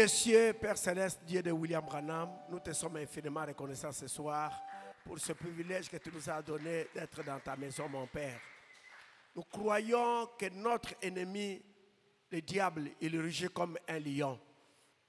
Précieux Père Céleste, Dieu de William Branham, nous te sommes infiniment reconnaissants ce soir pour ce privilège que tu nous as donné d'être dans ta maison, mon Père. Nous croyons que notre ennemi, le diable, il rugit comme un lion.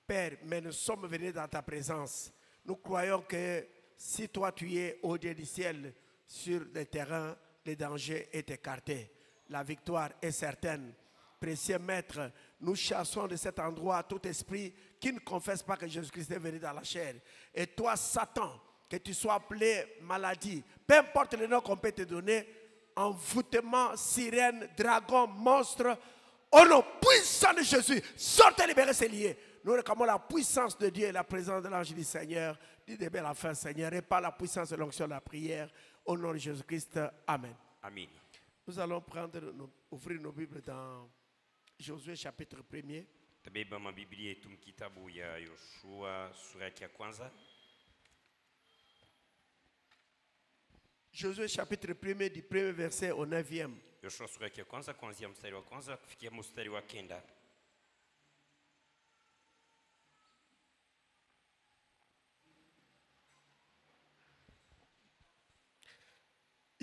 Père, mais nous sommes venus dans ta présence. Nous croyons que si toi tu es au-dessus du ciel, sur le terrain, le danger est écarté. La victoire est certaine. Précieux Maître, nous chassons de cet endroit tout esprit qui ne confesse pas que Jésus-Christ est venu dans la chair. Et toi, Satan, que tu sois appelé maladie, peu importe le nom qu'on peut te donner, envoûtement, sirène, dragon, monstre, au nom puissant de Jésus, sortez, libérez ces liés. Nous réclamons la puissance de Dieu et la présence de l'ange du Seigneur. Dis de belle affaire, Seigneur, et par la puissance de l'onction de la prière, au nom de Jésus-Christ. Amen. Amen. Nous allons ouvrir nos Bibles dans Josué chapitre 1er. Tabeba mabiblia yetu mkitabu ya Yoshua sura ya kwanza. Josué chapitre 1er du premier verset au 9e. Yoshua sura ya kwanza kuanzia mstari wa kwanza kufikia mstari wa 9.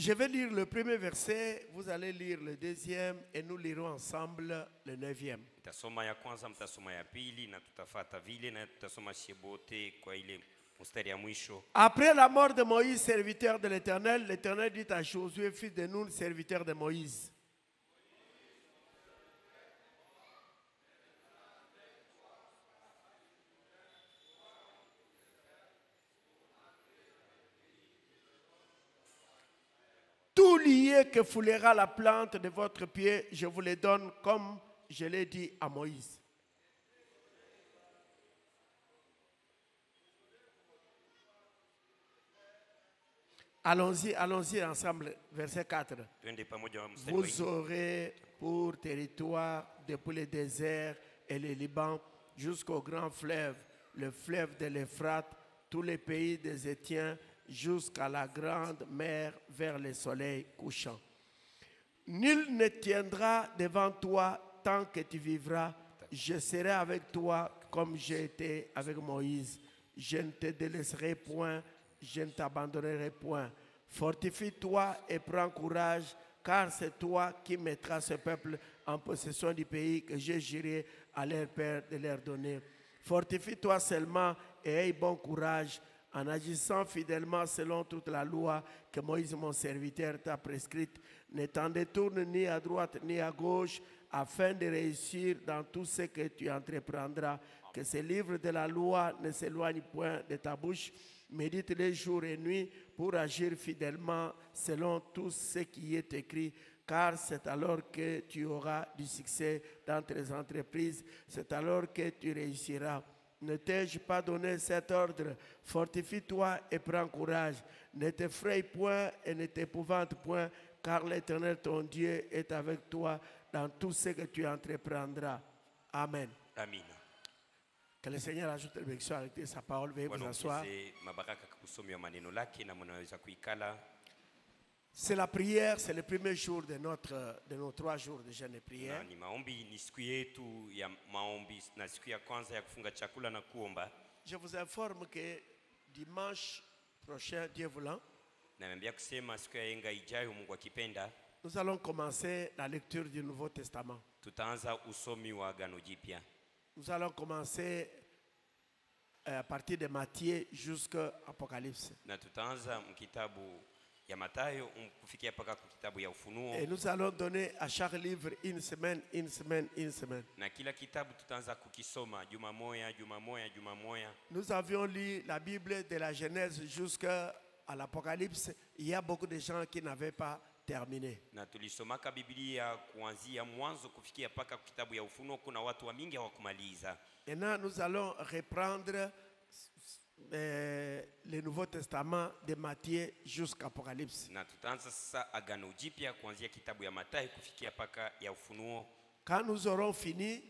Je vais lire le premier verset, vous allez lire le deuxième et nous lirons ensemble le 9e. Tutasoma ya kwanza, mtasoma ya pili na tutafuata vile na tutasoma shebote kwa ile mstari ya mwisho. Après la mort de Moïse, serviteur de l'Éternel, l'Éternel dit à Josué, fils de Nun, serviteur de Moïse: tout lié que foulera la plante de votre pied, je vous le donne comme je l'ai dit à Moïse. Allons-y ensemble, verset 4. Vous aurez pour territoire depuis le désert et le Liban jusqu'au grand fleuve, le fleuve de l'Euphrate, tous les pays des Étiens, jusqu'à la grande mer vers le soleil couchant. Nul ne tiendra devant toi tant que tu vivras. Je serai avec toi comme j'ai été avec Moïse. Je ne te délaisserai point, je ne t'abandonnerai point. Fortifie-toi et prends courage, car c'est toi qui mettras ce peuple en possession du pays que j'ai juré à leur père de leur donner. Fortifie-toi seulement et aie bon courage, en agissant fidèlement selon toute la loi que Moïse, mon serviteur, t'a prescrite. Ne t'en détourne ni à droite ni à gauche, afin de réussir dans tout ce que tu entreprendras. Que ce livre de la loi ne s'éloigne point de ta bouche. Médite-les jour et nuit pour agir fidèlement selon tout ce qui est écrit. Car c'est alors que tu auras du succès dans tes entreprises. C'est alors que tu réussiras. Ne t'ai-je pas donné cet ordre? Fortifie-toi et prends courage. Ne t'effraie point et ne t'épouvante point, car l'Éternel ton Dieu est avec toi dans tout ce que tu entreprendras. Amen. Amen. Que le Seigneur ajoute le bénédiction avec sa parole. Veuillez vous asseoir. C'est la prière, c'est le premier jour de nos 3 jours de jeûne et prière. Je vous informe que dimanche prochain, Dieu voulant, nous allons commencer la lecture du Nouveau Testament. Nous allons commencer à partir de Matthieu jusqu'à Apocalypse. Et nous allons donner à chaque livre une semaine, une semaine, une semaine. Nous avions lu la Bible de la Genèse jusqu'à l'Apocalypse. Il y a beaucoup de gens qui n'avaient pas terminé. Maintenant, nous allons reprendre le Nouveau Testament de Matthieu jusqu'à Apocalypse. Quand nous aurons fini,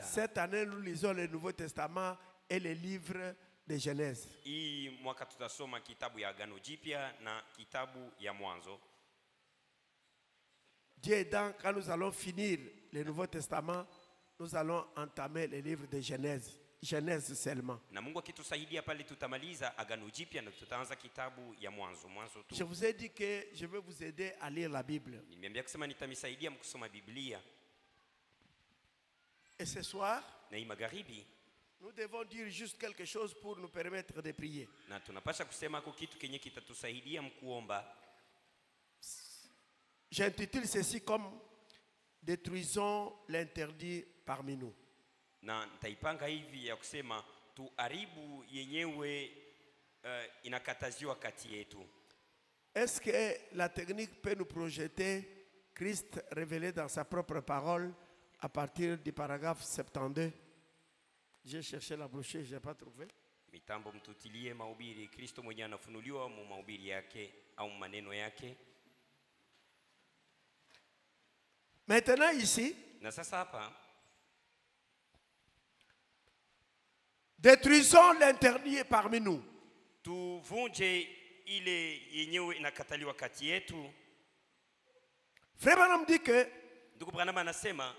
cette année, nous lisons le Nouveau Testament et les livres de Genèse. Dieu aidant, quand nous allons finir le Nouveau Testament, nous allons entamer le livre de Genèse. Genèse seulement. Na Mungu akitusaidia pale tutamaliza Agano Jipya na tutaanza kitabu ya Mwanzo tu. Je vous ai dit que je vais vous aider à lire la Bible. Nimeambia kusema nitamisaidia mkusoma Biblia. Et ce soir, na hii magharibi, nous devons dire juste quelque chose pour nous permettre de prier. Na tunapasha kusema kwa kitu kenye kitatusaidia mkuomba. J'intitule ceci comme détruisons l'interdit parmi nous. Na nitaipanga hivi ya kusema tuharibu yenyewe inakataziwa kati yetu. Est-ce que la technique peut nous projeter Christ révélé dans sa propre parole à partir du paragraphe 72? J'ai cherché la brochure, je n'ai pas trouvé. Mitambo mtutilie mahubiri Kristo mwenyewe anafunuliwa mu mahubiri yake au maneno yake. Maintenant ici, na sasa hapa, détruisons l'interdit parmi nous. Tuvunje ile yenyewe inakataliwa kati yetu. Frère Branham dit que ndugu Branham anasema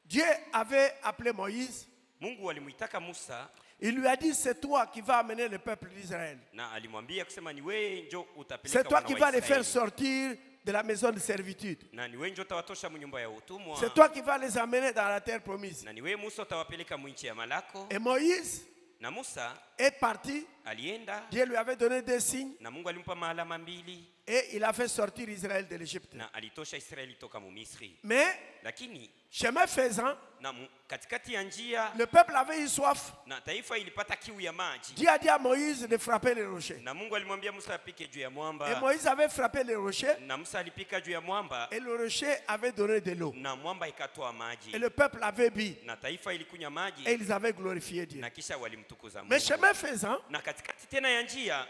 Dieu avait appelé Moïse. Mungu alimuitaka Musa. Il lui a dit, c'est toi qui vas amener le peuple d'Israël. Na alimwambia kusema ni wewe ndio utapeleka. C'est toi qui vas les faire sortir de la maison de servitude. Na ni wewe ndio utawatosha mnyumba ya utumwa. C'est toi qui vas les amener dans la terre promise. Na ni wewe Musa utawapeleka mwinchi ya malako. Et Moïse na Musa est parti. Alienda. Dieu lui avait donné des signes. Na Mungu alimpa maalama mbili. Et il a fait sortir Israël de l'Égypte. Na alitosha Israeli toka mu Misri. Mais lakini chemin faisant, na katikati ya njia, le peuple avait eu soif. Na taifa ilipata kiu ya maji. Dieu a dit à Moïse de frapper les rochers. Na Mungu alimwambia Musa apike juu ya mwamba. Et Moïse avait frappé les rochers. Na Musa alipika juu ya mwamba. Et le rocher avait donné de l'eau. Na mwamba ikatoa maji. Et le peuple avait bu. Na taifa ilikunywa maji. Et ils avaient glorifié Dieu. Na kisha walimtukuza Mungu. Mais chemin faisant, na katikati tena ya njia,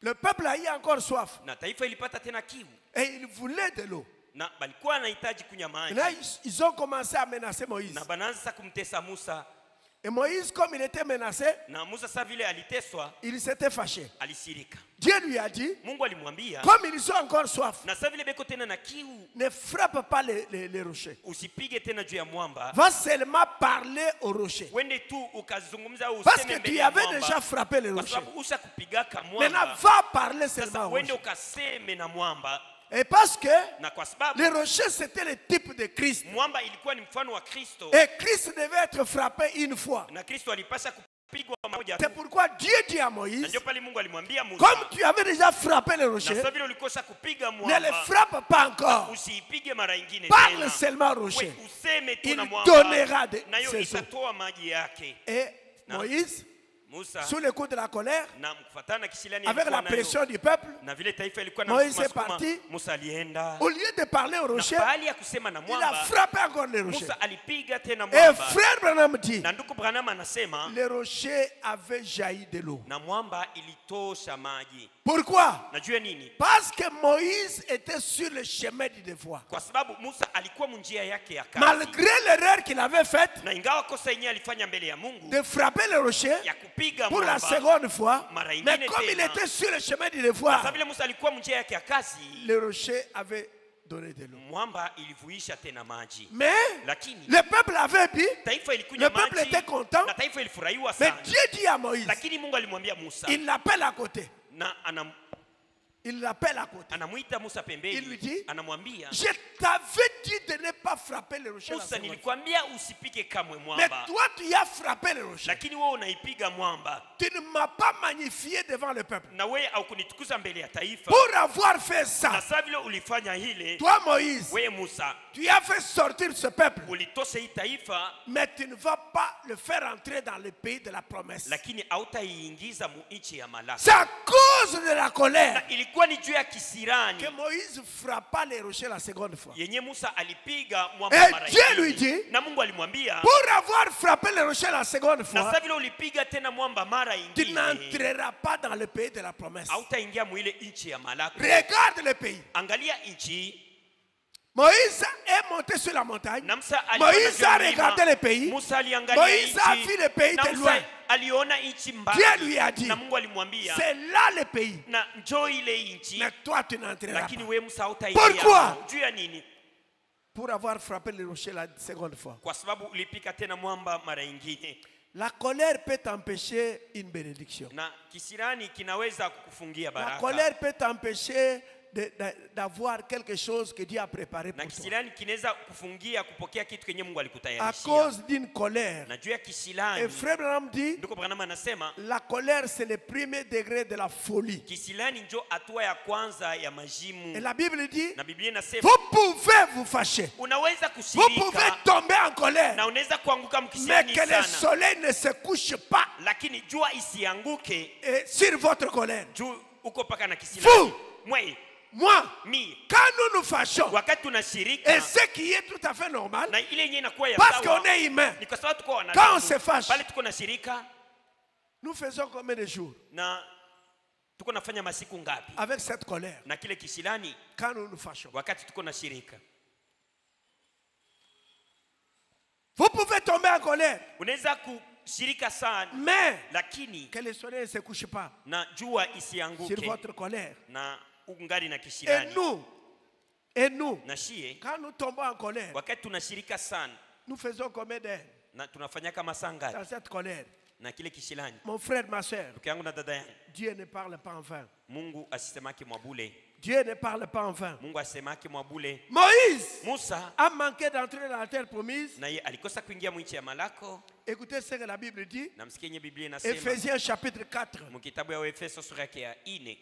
le peuple a eu encore soif. Na taifa ilipata tena kiu. Et il voulait de l'eau. Na balikuwa anahitaji kunywa maji. Là, ils ont commencé à menacer Moïse. Na banaanza kumtesa Musa. Et Moïse, comme il était menacé, na Musa sa vile aliteswa, il s'était fâché. Alisirika. Dieu lui a dit, Mungu alimwambia, comme ils ont encore soif, na sa vile beko tena na kiu, ne frappe pas les rochers. Usipige tena juu ya mwamba. Va seulement parler aux rochers. Wende tu ukazungumza useme parce que tu avais déjà frappé les rochers. Maintenant, va parler seulement aux rochers. Wende ukaseme na mwamba. Et parce que les rochers c'était le type de Christ. Et Christ devait être frappé une fois. C'est pourquoi Dieu dit à Moïse, comme tu avais déjà frappé les rochers, ne les frappe pas encore. Parle seulement aux rochers. Il donnera ses eaux. Et Moïse, sous le coup de la colère, avec la pression du peuple, Moïse est parti. Au lieu de parler aux rochers, il a frappé encore les rochers. Et frère Branham dit, les rochers avaient jailli de l'eau. Pourquoi? Parce que Moïse était sur le chemin du devoir. Malgré l'erreur qu'il avait faite de frapper les rochers pour la seconde fois, mais comme il était sur le chemin du devoir, le rocher avait donné de l'eau. Mais le peuple avait bu, le peuple était content, mais Dieu dit à Moïse, il l'appelle à côté. Il l'appelle à côté. Il lui dit, je t'avais dit de ne pas frapper les rochers. Mais toi tu as frappé les rochers. Tu ne m'as pas magnifié devant le peuple. Pour avoir fait ça, toi Moïse, tu as fait sortir ce peuple. Mais tu ne vas pas le faire entrer dans le pays de la promesse. C'est à cause de la colère que Moïse frappa les rochers la seconde fois. Et Dieu lui dit, pour avoir frappé les rochers la seconde fois, tu n'entreras pas dans le pays de la promesse. Regarde le pays. Moïse est monté sur la montagne. Moïse a regardé le pays. Moïse a vu le pays de loin. Dieu lui a dit, c'est là le pays. Mais toi tu n'entreras pas. Pourquoi? pour avoir frappé le rocher la seconde fois. Kwa sababu ulipika tena mwamba mara nyingine. La colère peut t'empêcher une bénédiction. Na kisirani kinaweza kukufungia La baraka. colère peut t'empêcher d'avoir quelque chose que Dieu a préparé pour Na toi. kisirani kinaweza kufungia kupokea kitu kenye Mungu À alikutayarishia. cause d'une colère. Na juu ya Et kisilani, frère Branham dit, ndiko Branham anasema la colère c'est le premier degré de la folie. kisilani njo hatua ya kwanza ya majimu. Et la Bible dit, Na Biblia inasema vous pouvez vous fâcher. unaweza Vous pouvez kusirika tomber en colère. na unaweza kuanguka Mais mkisirani que le sana, soleil ne se couche pas lakini jua isianguke sur votre colère. juu uko paka na kisilani. Mwe Moi, mi quand nous nous fâchons, wakati tunashirika et ce qui est tout à fait normal, na ile yenyewe inakuwa ya parce sawa, qu'on est humain, ni kwa sababu tuko quand on wanadamu. se fâche, Pale tuko na shirika nous faisons combien de jours na tuko nafanya masiku ngapi avec cette colère na kile kisilani quand nous nous fâchons? wakati tuko na shirika? Vous pouvez tomber en colère, Unaweza kushirika sana, mais lakini que le soleil ne se couche pas na jua sur isianguke votre colère. na ungali na Et kisilani. nous, Na shie quand nous tombons en colère, wakati tunashirika sana nous faisons combien d'heures na tunafanya kama saa dans ngapi cette colère? na kile kisilani? Mon frère, ma soeur, Ndugu yangu na dada yangu, Dieu ne parle pas en vain. Mungu asisemake mwabule. Dieu ne parle pas en vain. Mungu asisemake mwabule. Moïse Musa a manqué d'entrer dans la terre promise. naye alikosa kuingia mwinchi ya malako. Écoutez ce que la Bible dit. Na msikie yenye Biblia inasema Éphésiens chapitre 4. mkitabu ya Waefeso sura yake ya 4.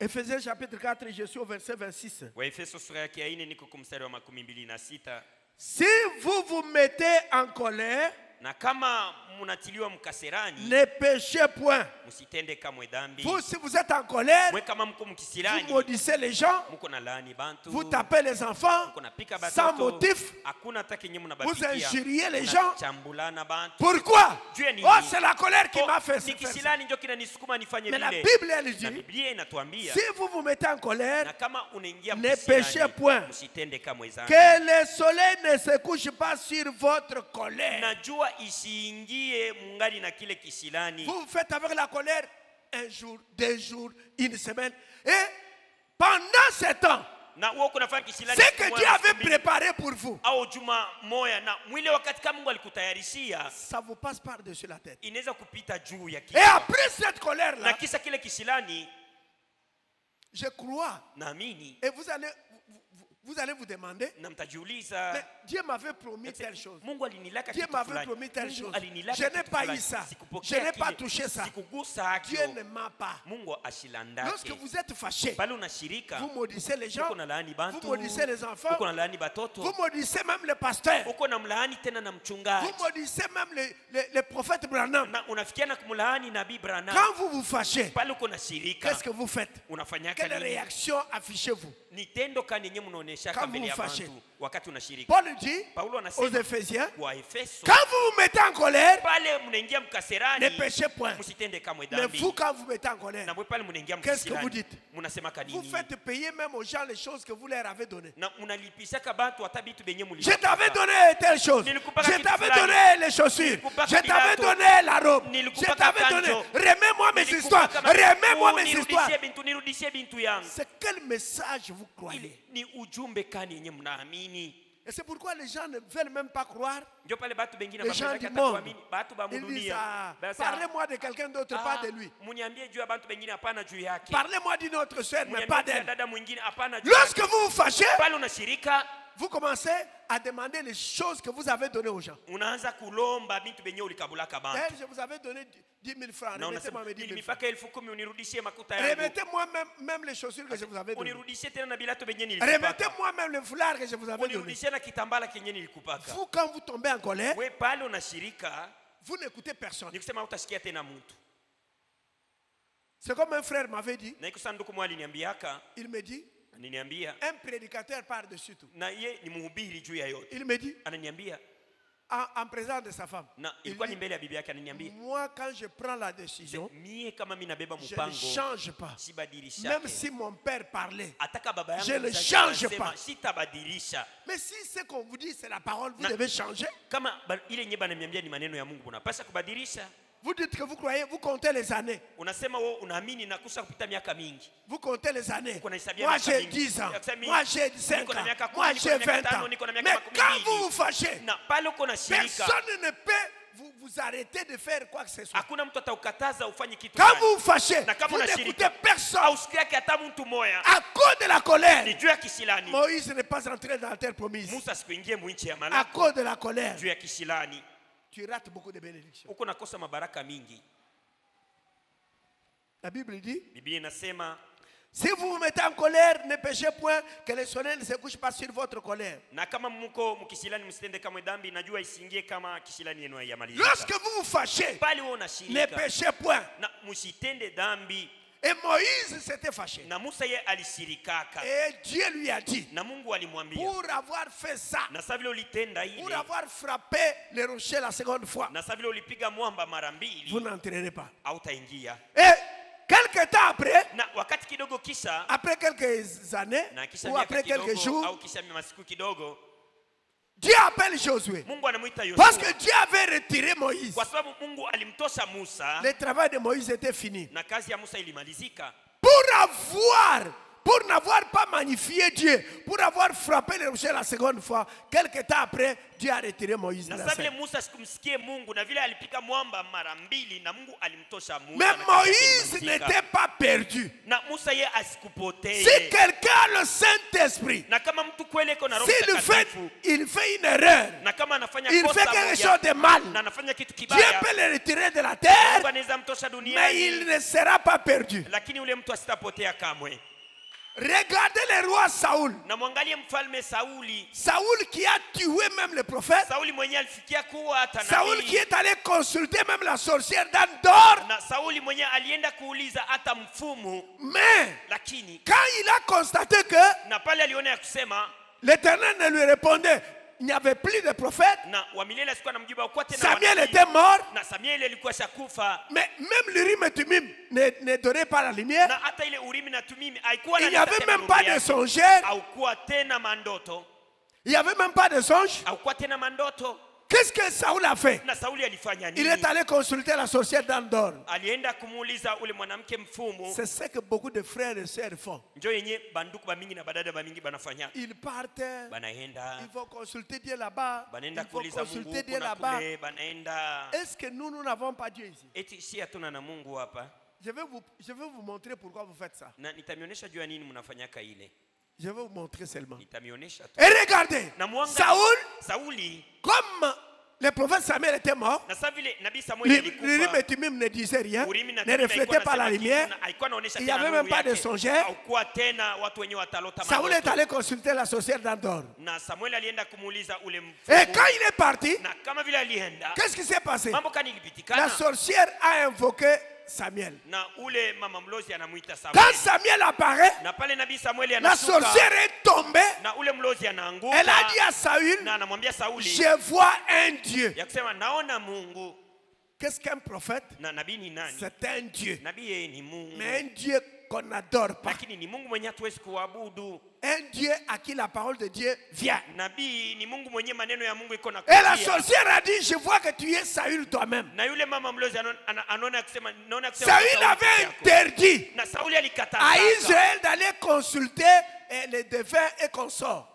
Éphésiens chapitre 4, je suis au verset 26. Waefeso sura yake ya 4 niko kumstari wa 26. Si vous vous mettez en colère, Na kama munatiliwa mkaserani, ne péchez point. msitende kamwe dhambi. Vous, si vous êtes en colère, Mwe kama mko vous mkisilani, maudissez les gens, mko na laani bantu, vous tapez les enfants mko napika sans batoto, motif, hakuna hata kenye vous mnabapikia, injuriez les gens. chambulana bantu. Pourquoi? Dieu ni Oh, c'est la colère qui Oh, m'a fait ni faire ça. kisilani ndio kinanisukuma nifanye Mais la vile. Bible, elle Na dit, Biblia inatuambia si vous vous mettez en colère, na kama unaingia ne péchez point. msitende kamwe dhambi. que le soleil ne se couche pas sur votre colère. Na jua isiingie mungali na kile kisilani. Vous faites avec la colère un jour, 2 jours, 1 semaine. Et pendant ce temps, Na wewe kunafanya kisilani ce que siku Dieu moja, avait siku mbili, préparé pour vous, au juma moya, na mwile wakati kama Mungu alikutayarishia ça vous passe par-dessus la tête. inaweza kupita juu ya Et kichwa. après cette Na colère-là, kisa kile kisilani, je crois, naamini et vous allez vous demander, na mtajiuliza, mais Dieu m'avait promis telle chose. Mungu alinilaka Dieu kitu m'avait fulani. promis telle Mungu chose. alinilaka Je n'ai kitu pas fulani. eu ça. Sikupokea Je n'ai pas kile. touché ça. Sikugusa Dieu hakyo. ne m'a pas. Mungu ashilandake. Lorsque vous êtes fâché, Pale unashirika, vous maudissez les gens, uko na laani bantu, vous maudissez les enfants, uko na laani batoto, vous maudissez même les pasteurs, uko na mlaani tena na vous mchungaji, maudissez même les prophètes Branham. na unafikia na kumlaani nabii Branham. Quand vous vous fâchez, Pale uko na shirika, qu'est-ce que vous faites? unafanyaka Quelle nini? réaction affichez-vous? Ni tendo kani yenye mnaonesha Quand mbele ya vous fâchez. bantu wakati unashirika. Paul dit Paulo aux anasema Éphésiens, kwa Efeso, quand vous vous mettez en colère, pale mnaingia ne mkaserani, péchez point. msitende kamwe Mais dhambi. vous, quand vous mettez en colère, Na mwe pale mnaingia qu'est-ce que vous mkaserani, dites? mnasema vous kanini? faites payer même aux gens les choses que vous leur avez données. Na mnalipishaka bantu hata bitu benye Je t'avais donné telle chose. Nilikupaka Je kitu t'avais fulani. donné les chaussures. Nilikupaka Je t'avais viatu. donné la robe. Je Nilikupaka t'avais donné. kanjo. Remets-moi mes histoires. Remets-moi mes histoires. Nirudishie bintu yangu. C'est quel message vous croyez? Ile ni ujumbe kani yenye mnaamini? Et c'est pourquoi les gens ne veulent même pas croire. Ndio pale batu bengine Les gens bamezaka du monde, kuamini, batu ba ils disent, mudunia. ah, Basi, parlez-moi de quelqu'un d'autre, pas de lui. Muniambie juu ya bantu bengine hapana juu yake. Parlez-moi d'une autre sœur, mais Muniambie pas juu ya d'elle. dada mwingine hapana juu Lorsque yake. vous vous fâchez, Pale unashirika, vous commencez à demander les choses que vous avez données aux gens. unaanza kulomba bintu benye ulikabulaka bantu. Je vous avais donné 10 000 francs. Na Remettez-moi unasema mes 10 000 francs. mipaka 10,000 unirudishie makuta yangu. Remettez-moi même les chaussures que je vous avais données. Unirudishie tena na bilato benye nilikupaka. Remettez-moi même le foulard que je vous avais donné. Unirudishie na kitambala kenye nilikupaka. Vous, quand vous tombez en colère, We pale unashirika, vous n'écoutez personne. ni kusema utasikia tena mtu. C'est comme un frère m'avait dit. Na iko sanduku mwali niambiaka, Il me dit, ananiambia, un prédicateur par-dessus tout. na ye ni mhubiri juu ya yote. Il me dit, Ananiambia, en présence de sa femme, na il ilikuwa ni dit, mbele ya bibi yake, ananiambia, moi quand je prends la décision, mie kama mimi nabeba je ne mpango, change pas. sibadilisha. Même si mon père parlait. Ataka baba yangu je ne mzazi change anasema, pas. sitabadilisha. Mais si ce qu'on vous dit c'est la parole, vous Na- devez changer. Kama ile nye bananiambia ni maneno ya Mungu, unapaswa kubadilisha. Vous dites que vous croyez, vous comptez les années. Unasema wewe unaamini na kusha kupita miaka mingi. Vous comptez les années. Moi j'ai 10 ans. Moi j'ai 5 ans. Moi j'ai 20 ans. Mais quand vous vous fâchez, personne ne peut vous arrêter de faire quoi que ce soit. Hakuna mtu atakukataza ufanye kitu Quand gani. vous vous fâchez, vous n'écoutez personne. À cause de la colère, Moïse n'est pas entré dans la terre promise. Musa sikuingie mu nchi ya À Malako. cause de la colère, Juu ya kishilani. tu rates beaucoup de bénédictions. Uko nakosa mabaraka mingi. La Bible dit, Biblia inasema si vous vous mettez en colère, ne péchez point, que le soleil ne se couche pas sur votre colère. na kama mko mkishilani msitende kama dhambi, najua isingie kama kishilani yenu yamalizika. Lorsque vous vous fâchez, Bali wewe ne unashirika péchez point. na msitende dhambi. Et Moïse s'était fâché. Na Musa ye alishirikaka. Et Dieu lui a dit, Na Mungu alimwambia, pour avoir fait ça, na sasa vile ulitenda pour ile, avoir frappé les rochers la seconde fois, na sasa vile ulipiga mwamba mara vous mbili, n'entrerez pas. hautaingia. Et quelques temps après, Na wakati kidogo kisha, après quelques années, na kisha ou miaka après quelques kidogo jours, au kisha masiku kidogo, Dieu appelle Josué. Mungu anamuita Parce Yoshua. que Dieu avait retiré Moïse. Kwa sababu Mungu alimtosha Musa Le travail de Moïse était fini. na kazi ya Musa ilimalizika. Pour n'avoir pas magnifié Dieu, pour avoir frappé les rochers la seconde fois, quelques temps après, Dieu a retiré Moïse de Na la sasa vile scène. Musa sikumsikie Mungu na vile alipiga mwamba mara mbili na Mungu alimtosha Musa. Mais na kazi yake Moïse ilimalizika. n'était pas perdu. Na Musa ye asikupotee. Si quelqu'un a le Saint-Esprit, Na kama mtu kweli iko na Roho Mtakatifu, il fait une erreur, na kama anafanya il kosa fait quelque moja, chose de mal, na anafanya kitu Dieu kibaya, peut le retirer de la terre, Mungu anaweza mtosha mais il duniani, ne sera pas perdu. lakini ule mtu asitapotea kamwe. Regardez le roi Saoul. Na mwangalie mfalme Sauli. Saoul qui a tué même le prophète. Sauli mwenyewe alifikia kuwa hata Saoul qui nabii. est allé consulter même la sorcière d'Andor. Na Sauli mwenyewe alienda kuuliza hata mfumu, Mais lakini quand il a constaté que na pale aliona ya kusema l'Éternel ne lui répondait, il n'y avait plus de prophète. na wamilele asikuwa na mjibu kwa tena Samuel wanabii. était mort. Na Samuel alikuwa shakufa. Mais même l'Urim et Thummim ne donnait pas la lumière. Na hata ile Urimi na Tumimi haikuwa Il n'y avait même pas de songeur. Haukuwa tena mandoto. Il n'y avait même pas de songe. Haukuwa tena mandoto. Qu'est-ce que Saoul a fait? Na Sauli alifanya Il nini? est allé consulter la sorcière d'Andor. Alienda kumuuliza ule mwanamke mfumu. C'est ce que beaucoup de frères et sœurs font. Njoo yenye banduku bamingi na badada bamingi banafanya. Ils partent. Banaenda. Il faut consulter Dieu là-bas. Banaenda Il faut kuuliza Mungu consulter Dieu kuna là-bas. kule banaenda. Est-ce que nous n'avons pas Dieu ici? Eti si hatuna na Mungu hapa. Je vais vous montrer pourquoi vous faites ça. Na nitamionyesha juu ya nini mnafanyaka ile. Je vais vous montrer seulement. Nitamionyesha tu. Et regardez, Na mwanga Sauli comme le prophète Samuel était mort, na sasa vile nabii Samuel l'Urim alikufa. et Thummim ne disait rien, Urimi na ne Tumimi reflétait pas la haikuwa lumière. nasema kitu na haikuwa naonesha Il n'y tena avait nuru même pas de yake. songeur. Haukuwa tena watu wenye watalota Saoul est mandoto. allé consulter la sorcière d'Andor. Na Samuel alienda kumuuliza ule Et mfumu. quand il est parti, Na kama vile alienda, qu'est-ce qui s'est passé? mambo kani La ilipitikana. sorcière a invoqué Samuel. Na ule mama mlozi anamuita Quand Samuel. Samuel apparaît, Na pale nabii Samuel la anashuka. sorcière est tombée. Na ule mlozi anaanguka. Elle a dit à Saül, Na anamwambia Sauli, je vois un Dieu. ya kusema naona Mungu. Qu'est-ce qu'un prophète? Na nabii ni nani? C'est un Dieu. Nabii yeye ni Mungu. Mais un Dieu qu'on n'adore pas. Lakini ni Mungu mwenye hatuwezi kuabudu. Un Dieu à qui la parole de Dieu vient. Nabii ni Mungu mwenye maneno ya Mungu iko na Et la kujia. sorcière a dit, je vois que tu es Saül toi-même. Na yule mama mlozi anaona kusema naona kusema Saül Sauli avait peke yako. interdit Na Sauli alikataza à Israël d'aller consulter les défunts et consorts.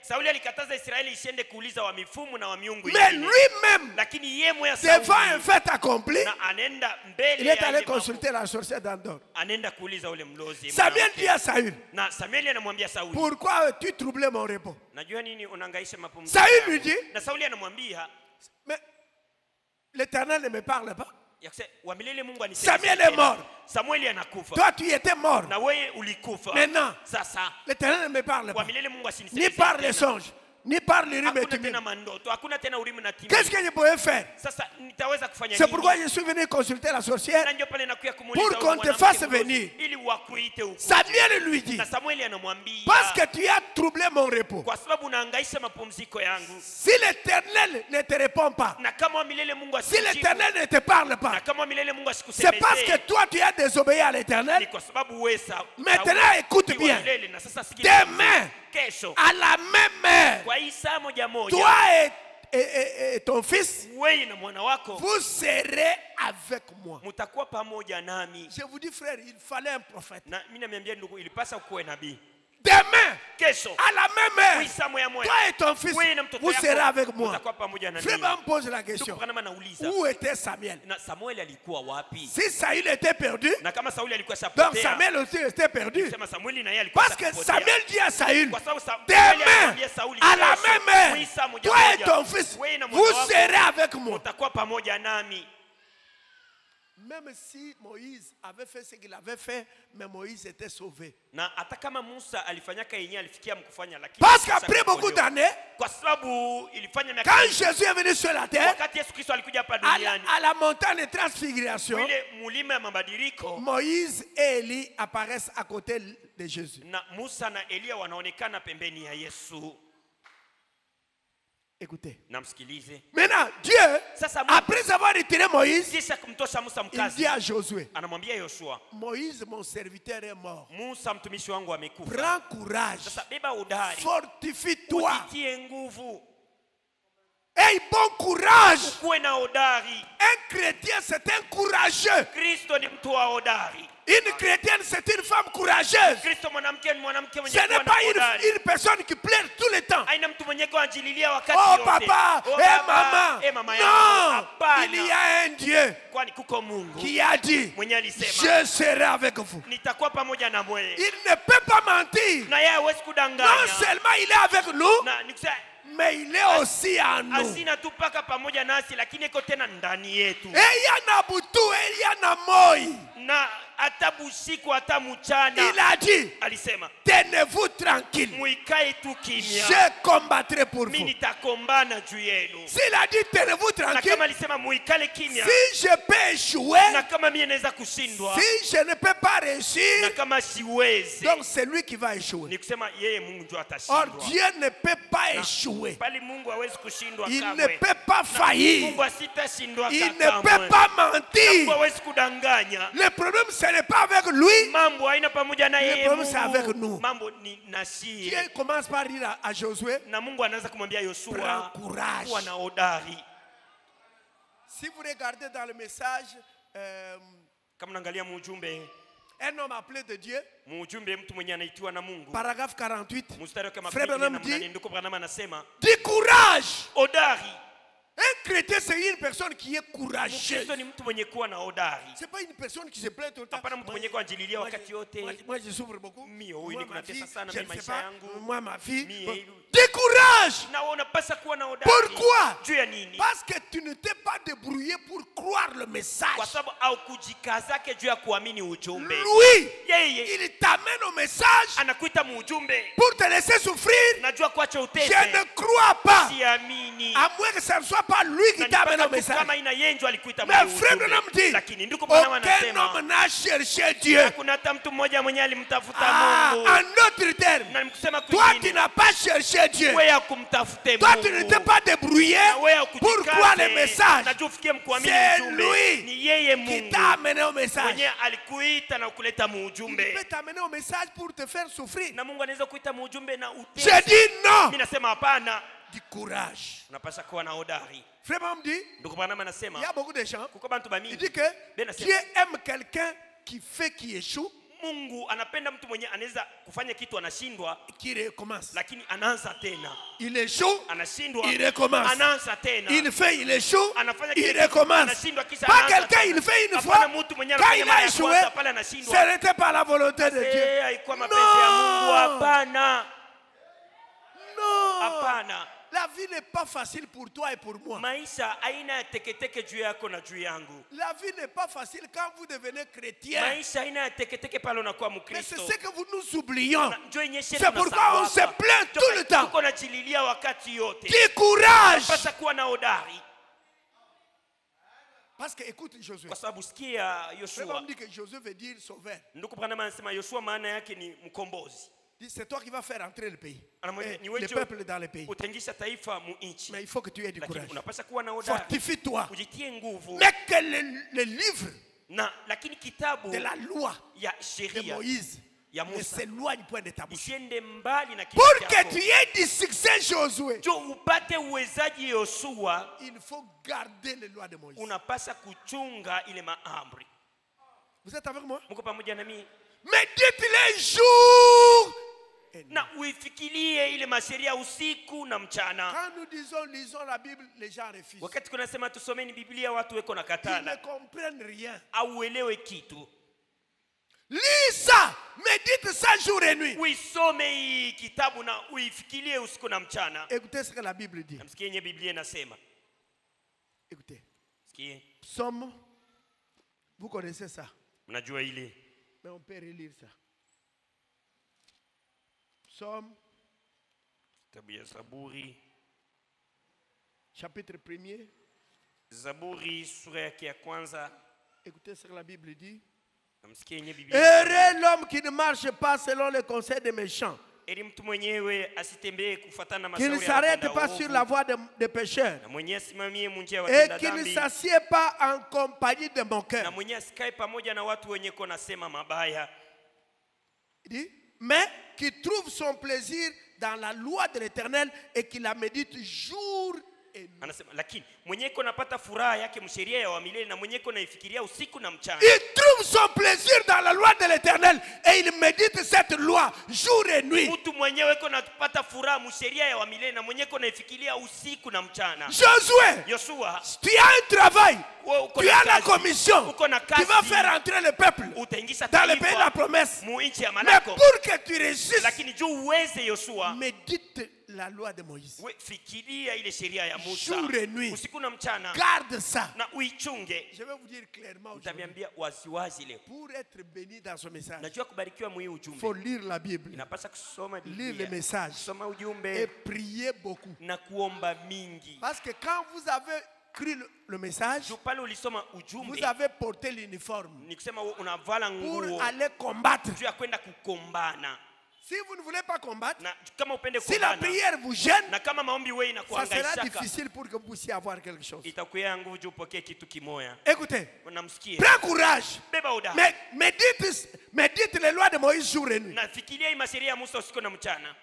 Sauli alikataza Israeli isiende kuuliza wa mifumu na wa miungu Mais ingine. lui-même, Lakini yeye moya devant un Sauli fait accompli, na anaenda mbele il est ya allé ile mambo. consulter la sorcière d'Andor. Anaenda kuuliza ule mlozi. Samuel dit à Saül, Na Samueli anamwambia Sauli, pourquoi as-tu troublé mon repos? najua nini unahangaisha mapumziko. Saül yangu?" lui dit, Na Sauli anamwambia, mais l'Éternel ne me parle pas. ya kusema, wa milele Mungu anisaidie Samuel tena. est mort. Samueli anakufa. Toi, tu étais mort. Na wewe ulikufa. Maintenant, Sasa l'Éternel ne me parle wa pas. milele Mungu Ni asinisaidie. par les tena. songes, ni par l'Urim et Hakuna Thummim. tena mandoto, hakuna tena Urimu na Thummim. Qu'est-ce que je pouvais faire? Sasa nitaweza kufanya C'est nini? pourquoi je suis venu consulter la sorcière. Na ndio pale nakuya kumuuliza Pour huyu qu'on te mwanamke fasse mlozi, venir. ili wakuite huko. Samuel lui dit, Na Samueli anamwambia, parce que tu as troublé mon repos. kwa sababu unahangaisha mapumziko yangu. Si l'Éternel ne te répond pas, Na kama wa milele Mungu si asikujibu, l'Éternel ne te parle na pas, kama wa milele Mungu c'est parce que asikusemezee, toi tu as désobéi à ni l'Éternel. kwa sababu wewe Maintenant, écoute bien. milele. Na sasa sikiliza Demain, kesho à la même heure, kwa hii saa moja moja, toi et ton fils, wewe na mwana wako vous serez avec moi. mtakuwa pamoja nami. Je vous dis frère, il fallait un prophète. Na mimi naambia ndugu, ilipasa kuwe nabii. Demain, Kesho à la même heure, oui, saa moja moja, toi et ton fils, wewe na mtoto vous serez yako avec moi. mtakuwa pamoja na Frère, mimi. me pose la question. Ndugu nauliza, Où était Samuel? na Samuel alikuwa wapi? Si Saül était perdu, Na kama Sauli alikuwa donc shapotea, Samuel aussi était perdu. sema Samueli na yeye alikuwa Parce que shapotea. Samuel dit à Saül, Kwa sababu Samueli demain, alimwambia Sauli, à la kesho, même heure, oui, saa moja toi et moja, ton fils, wewe na mwana vous wako serez avec moi. mtakuwa pamoja nami. Même si Moïse avait fait ce qu'il avait fait, mais Moïse était sauvé. Na hata kama Musa alifanyaka yenyewe alifikia mkufanya, lakini Parce qu'après beaucoup d'années, kwa sababu ilifanya miaka quand Jésus est venu sur la terre, wakati Yesu Kristo alikuja hapa duniani, à la montagne de transfiguration, ile mulima ya mabadiliko, Moïse et Élie apparaissent à côté de Jésus. na Musa na Elia wanaonekana pembeni ya Yesu. Écoutez. Namsikilize. Maintenant, Dieu, après avoir retiré Moïse, kisha kumtosha Musa il mkazi, dit à Josué, anamwambia Yoshua, Moïse, mon serviteur, est mort. Musa mtumishi wangu amekufa. Prends courage. Sasa beba udari, Fortifie-toi. ujitie nguvu, Aie bon courage. ukuwe na udari. Un chrétien, c'est un courageux. Kristo ni mtu wa udari. Une chrétienne, c'est une femme courageuse. Kristo mwanamke ni mwanamke mwenye Ce n'est kuwa pas na udari. une personne qui pleure tout le temps. Haina mtu mwenye kuanjililia wakati Oh yote. papa, Oh, eh baba, maman. mama yangu. Non, Hapana. il y a un Dieu Kwani kuko Mungu qui a dit, mwenye alisema, je serai avec vous. nitakuwa pamoja na mwewe. Il ne peut pas mentir. Na yeye hawezi Non kudanganya. seulement il est avec nous, Na nikusema mais il est aussi en nous. asina tu paka pamoja nasi, lakini iko tena ndani yetu. Eyana butu, eyana moi. Na hata busiku hata mchana Il a dit, alisema, tenez-vous tranquille. muikae tu kimya, Je combattrai pour mimi vous. nitakombana juu yenu. S'il a dit, tenez-vous Na tranquille, kama alisema muikale kimya, si je peux échouer, na kama mimi naweza kushindwa, si je ne peux pas na réussir, kama siwezi, donc c'est lui qui va échouer. ni kusema yeye Mungu ndio Or, atashindwa. Dieu ne peut pas échouer. Bali Mungu hawezi kushindwa Il ne kamwe. peut pas faillir. Mungu asitashindwa Il ne kamwe. peut pas Mungu mentir. hawezi kudanganya. Le problème, ce n'est pas avec lui. Mambo haina pamoja na yeye problème, c'est avec Mungu. nous. Mambo ni nasi. Dieu commence par dire à Josué, Na Mungu anaanza kumwambia Yoshua, prends courage. kuwa na hodari. Si vous regardez dans le message, Kama unaangalia mujumbe, un homme appelé de Dieu, mujumbe mtu mwenye anaitiwa na Mungu. paragraphe 48, Mstari wa Frère Branham dit, ndiko Branham anasema, dis courage. hodari. Un chrétien, c'est une personne qui est courageuse. Mkristo ni mtu mwenye kuwa na hodari. C'est pas une personne qui se plaint tout le temps. Hapana mtu mwenye kuanjililia wakati yote. Moi, je souffre beaucoup. Mimi huyu Moi, niko ma natesa fille, sana je mimi ne sais maisha pas. yangu. Moi, ma fille. Mie Bon. hivi. Dis courage. Na unapasa kuwa na hodari. Pourquoi? Juu ya nini? Parce que tu ne t'es pas débrouillé pour croire le message. Kwa sababu au kujikazake juu ya kuamini ujumbe. Lui, Yeye il t'amène au message anakuita mujumbe. pour te laisser souffrir. Najua kuacha Je utese. ne crois pas. Siamini. À moins que ce ne soit pas lui qui Na t'amène nipaka au tu message. kama ina yenjo alikuita Mais mwenye frère ujumbe. Branham dit, Lakini ndiko Branham aucun anasema, homme n'a cherché Dieu. hakuna hata mtu mmoja mwenye alimtafuta Ah, Mungu. en d'autres termes, Na nikusema toi tu kwingine, n'as pas cherché Dieu. wewe kumtafute Toi tu ne Mungu. t'es pas débrouillé Na wewe pour croire le kujikaze. message. Najua ufikie mkuamini C'est ujumbe. lui Ni yeye qui Mungu t'a amené au message. mwenye alikuita na kuleta Il muujumbe. peut t'amener au message pour te faire souffrir. Na Mungu anaweza kuita muujumbe na Je utesi. dis non. Mimi nasema hapana. Du courage. Unapaswa kuwa na hodari. Frère Branham dit, Ndugu Branham il anasema, y a beaucoup de gens. kuko bantu Il bamingi. dit que Ben nasema, Dieu aime quelqu'un qui fait, qui échoue, Mungu anapenda mtu mwenye anaweza kufanya kitu anashindwa, qui recommence. lakini anaanza tena. Il échoue, Anashindwa, il recommence. anaanza tena. Il fait, il échoue, Anafanya il kitu, recommence. anashindwa kisha Pas anaanza quelqu'un, tena. il fait une Hapana fois. mtu mwenye Quand anafanya il mara a ya échoué, kwanza pale anashindwa. ce n'était pas la volonté de Dieu. Haikuwa mapenzi ya Mungu, hapana. Non. Hapana. La vie n'est pas facile pour toi et pour moi. Maisha haina ya teketeke juu yako na juu yangu. La vie n'est pas facile quand vous devenez chrétien. Maisha haina ya teketeke pale unakuwa Mais c'est Mkristo. ce que nous oublions. C'est pourquoi on se plaint tout le temps. Tuko najililia wakati yote. Dis courage. Pasa kuwa na hodari. Parce que écoute Josué. Kwa sababu sikia Yoshua. On dit que Josué veut dire sauveur. Ndugu Branham anasema Yoshua maana yake ni mkombozi. C'est toi qui vas faire entrer le pays. Ni Le peuple dans le pays. Utengisha taifa mu nchi. Mais il faut que tu aies du courage. Unapaswa kuwa na hodari. Fortifie-toi. Ujitie nguvu. Mais que le livre na lakini kitabu de la loi ya de sheria Moïse ya ne Musa s'éloigne point de ta bouche. isiende mbali na kinywa Pour chako. que tu aies du succès, Josué, Jo upate uwezaji Yoshua, il faut garder les lois de Moïse. unapasa kuchunga ile maamri. Vous êtes avec moi? Mko pamoja na mimi? Médite-les jour et nuit. Na uifikirie ile masheria usiku na mchana. Quand nous disons lisons la Bible, les gens refusent. Wakati kunasema tusomeni Biblia watu weko na Ils katana ne comprennent rien. au uelewe kitu. Lis ça, médite ça jour et nuit. Uisome hii kitabu na uifikirie usiku na mchana. Écoutez ce que la Bible dit. Namsikie yenye Biblia inasema. Écoutez. Sikie. Psaume, vous connaissez ça, Mnajua ile. mais on peut relire ça. Psaume, Kitabu ya Zaburi. chapitre 1er. Zaburi sura yake ya kwanza. Écoutez ce que la Bible dit. Namsikie yenye Biblia. Heureux l'homme qui ne marche pas selon les conseils des méchants, Eri mtu mwenyewe asitembee kufuatana na qui ne mashauri ya s'arrête watenda pas uovu, sur la voie des pécheurs, na mwenyewe asimamie njia ya et watenda qui ne dhambi, s'assied pas en compagnie de na moqueurs. mwenyewe asikae pamoja na watu wenye kona sema mabaya, Il dit, mais qui trouve son plaisir dans la loi de l'Éternel et qui la médite jour et nuit. anasema lakini mwenyewe kona pata furaha yake msheria ya milele, na mwenyewe kona ifikiria usiku na mchana. Il trouve son plaisir dans la loi de l'Éternel et il médite cette loi jour et nuit. Mtu mwenyewe kona pata furaha msheria ya milele, na mwenyewe kona ifikiria usiku na mchana. Josué, Yoshua, tu as un travail, uko tu na as la kazi, commission, uko na tu vas kazi, faire entrer le peuple utaingisha dans le pays de la taifa promesse. mu nchi ya Mais malako. pour que tu réussisses, Lakini juu uweze Yoshua, médite la loi de Moïse. fikiria ile sheria ya Musa Jour et nuit. usiku na mchana, Garde ça. na uichunge. Je vais vous dire clairement aujourd'hui, Utamiambia waziwazi leo. pour être béni dans ce message, Najua kubarikiwa mwi il ujumbe, faut lire la Bible, inapasa kusoma lire le Biblia, message kusoma et ujumbe prier beaucoup. na kuomba mingi. Parce que quand vous avez écrit le message, Juu pale ulisoma vous ujumbe avez porté l'uniforme ni kusema unavala pour nguo aller combattre. juu ya kwenda kukombana, Si vous ne voulez pas combattre, na kama upende si la kukombana prière vous gêne, na kama maombi wewe ça sera inakuhangaishaka, difficile pour que vous puissiez avoir quelque chose. itakuya nguvu juu upokee kitu kimoya. Écoutez, Unamsikia? prends courage. Beba uda. Mais médite les lois de Moïse jour et nuit. Nafikiria hii masheria ya Musa usiku na mchana.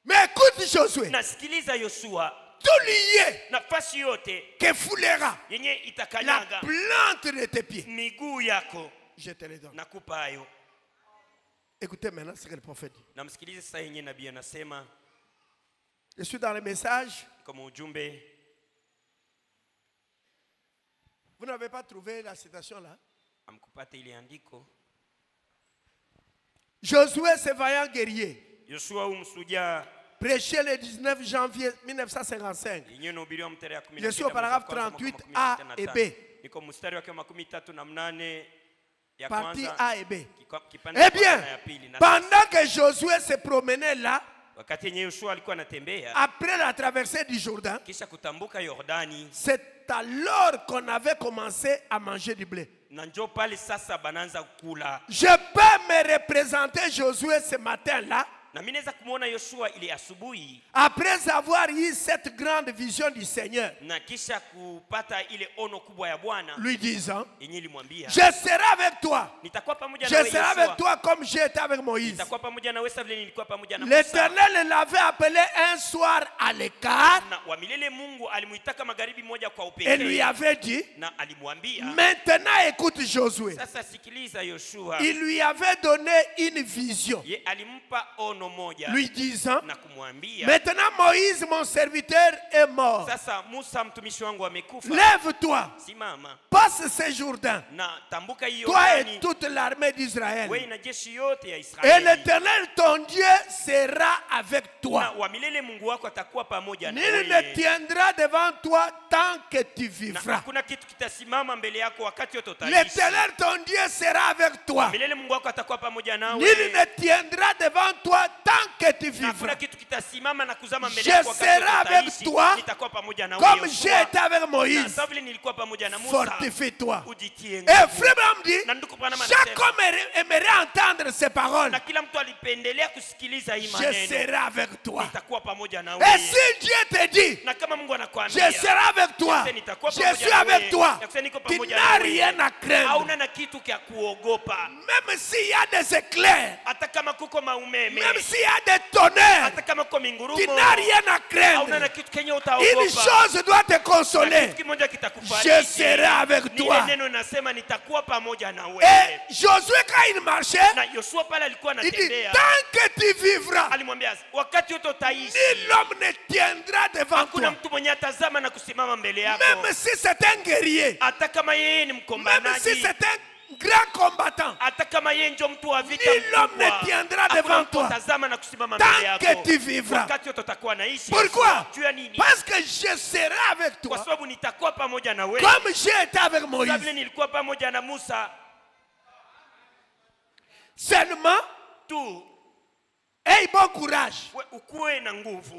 Mais écoute Josué, Nasikiliza Yoshua, tout lié nafasi yote que foulera yenye la itakanyaga plante de tes pieds, miguu yako je te le donne. nakupa hayo. Écoutez maintenant ce que le prophète dit. Namsikilize sasa yenye nabii anasema Je suis dans le message. kama ujumbe. Vous n'avez pas trouvé la citation là? Amkupata ile andiko. Josué, ce vaillant guerrier, Yoshua umsuja prêché le 19 janvier 1955. yenyewe nahubiriwa mstari ya 16 Je suis au paragraphe 38 A et B. Niko mstari wake wa 38 ya Partie kwanza A et B. kipande Eh cha bien, kwanza na ya pili. Na pendant que Josué se promenait là, wakati yenyewe Yoshua alikuwa anatembea après la traversée du Jourdain, kisha kutambuka Yordani, c'est alors qu'on avait commencé à manger du blé. na njoo pale sasa bananza kula. Je peux me représenter Josué ce matin-là, Na mimi naweza kumuona Yoshua ile asubuhi, après avoir eu cette grande vision du Seigneur, na kisha kupata ile ono kubwa ya Bwana lui disant, yenye ilimwambia je serai avec toi. nitakuwa pamoja Je na wewe serai avec Yoshua, toi comme j'ai été avec Moïse. nitakuwa pamoja na wewe vile nilikuwa pamoja na Musa. L'Éternel l'avait appelé un soir à l'écart Na wa milele Mungu alimuitaka magharibi moja kwa et lui upekee, avait dit, na alimwambia maintenant écoute Josué. sasa sikiliza Yoshua. Il lui avait donné une vision, Ye alimpa ono moja lui disant, na kumwambia maintenant Moïse mon serviteur est mort. sasa Musa mtumishi wangu amekufa, Lève-toi, simama passe ce Jourdain, na tambuka hiyo toi et Yordani, toute l'armée d'Israël. wewe na jeshi yote ya Et Israeli, l'Éternel ton Dieu sera avec na toi. wa milele Mungu wako atakuwa pamoja na Nul ne wewe, tiendra devant toi tant que tu na vivras. hakuna kitu kitasimama mbele yako wakati wote utaishi. L'Éternel ton Dieu sera avec toi. Milele Mungu wako atakuwa pamoja nawe, Nul ne tiendra devant toi tant que tu vivras, je serai avec toi comme j'ai été avec Moïse. Fortifie-toi. Et frère Branham dit, chaque homme aimerait entendre ces paroles. Je serai avec toi. Et si Dieu te dit, je serai avec toi, je suis avec toi, tu n'as rien à craindre. Même s'il y a des éclairs, même s'il y a des tonnerres, tu n'as rien à craindre. Une chose doit te consoler, je serai avec toi. Et Josué, quand il marchait, il dit, tant que tu vivras, ni l'homme ne tiendra devant toi. Même si c'est un guerrier, même si c'est un grand combattant, ni l'homme ne tiendra devant toi tant que tu vivras. Pourquoi? Parce que je serai avec toi comme j'ai été avec Moïse. Seulement, aie bon courage.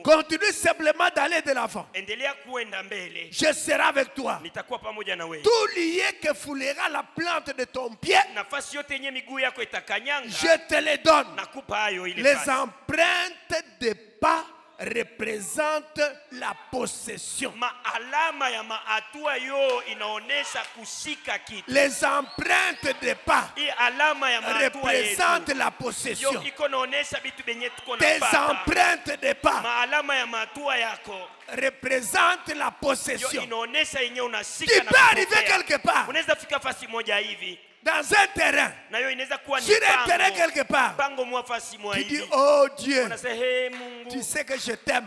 Continue simplement d'aller de l'avant. Je serai avec toi. Tout lié que foulera la plante de ton pied, je te les donne. Les empreintes de pas représente la possession. Les empreintes de pas représentent la possession. Tes empreintes de pas représentent la possession. Tu peux arriver quelque part, dans un terrain, sur un terrain quelque part, tu dis, oh Dieu, tu sais que je t'aime,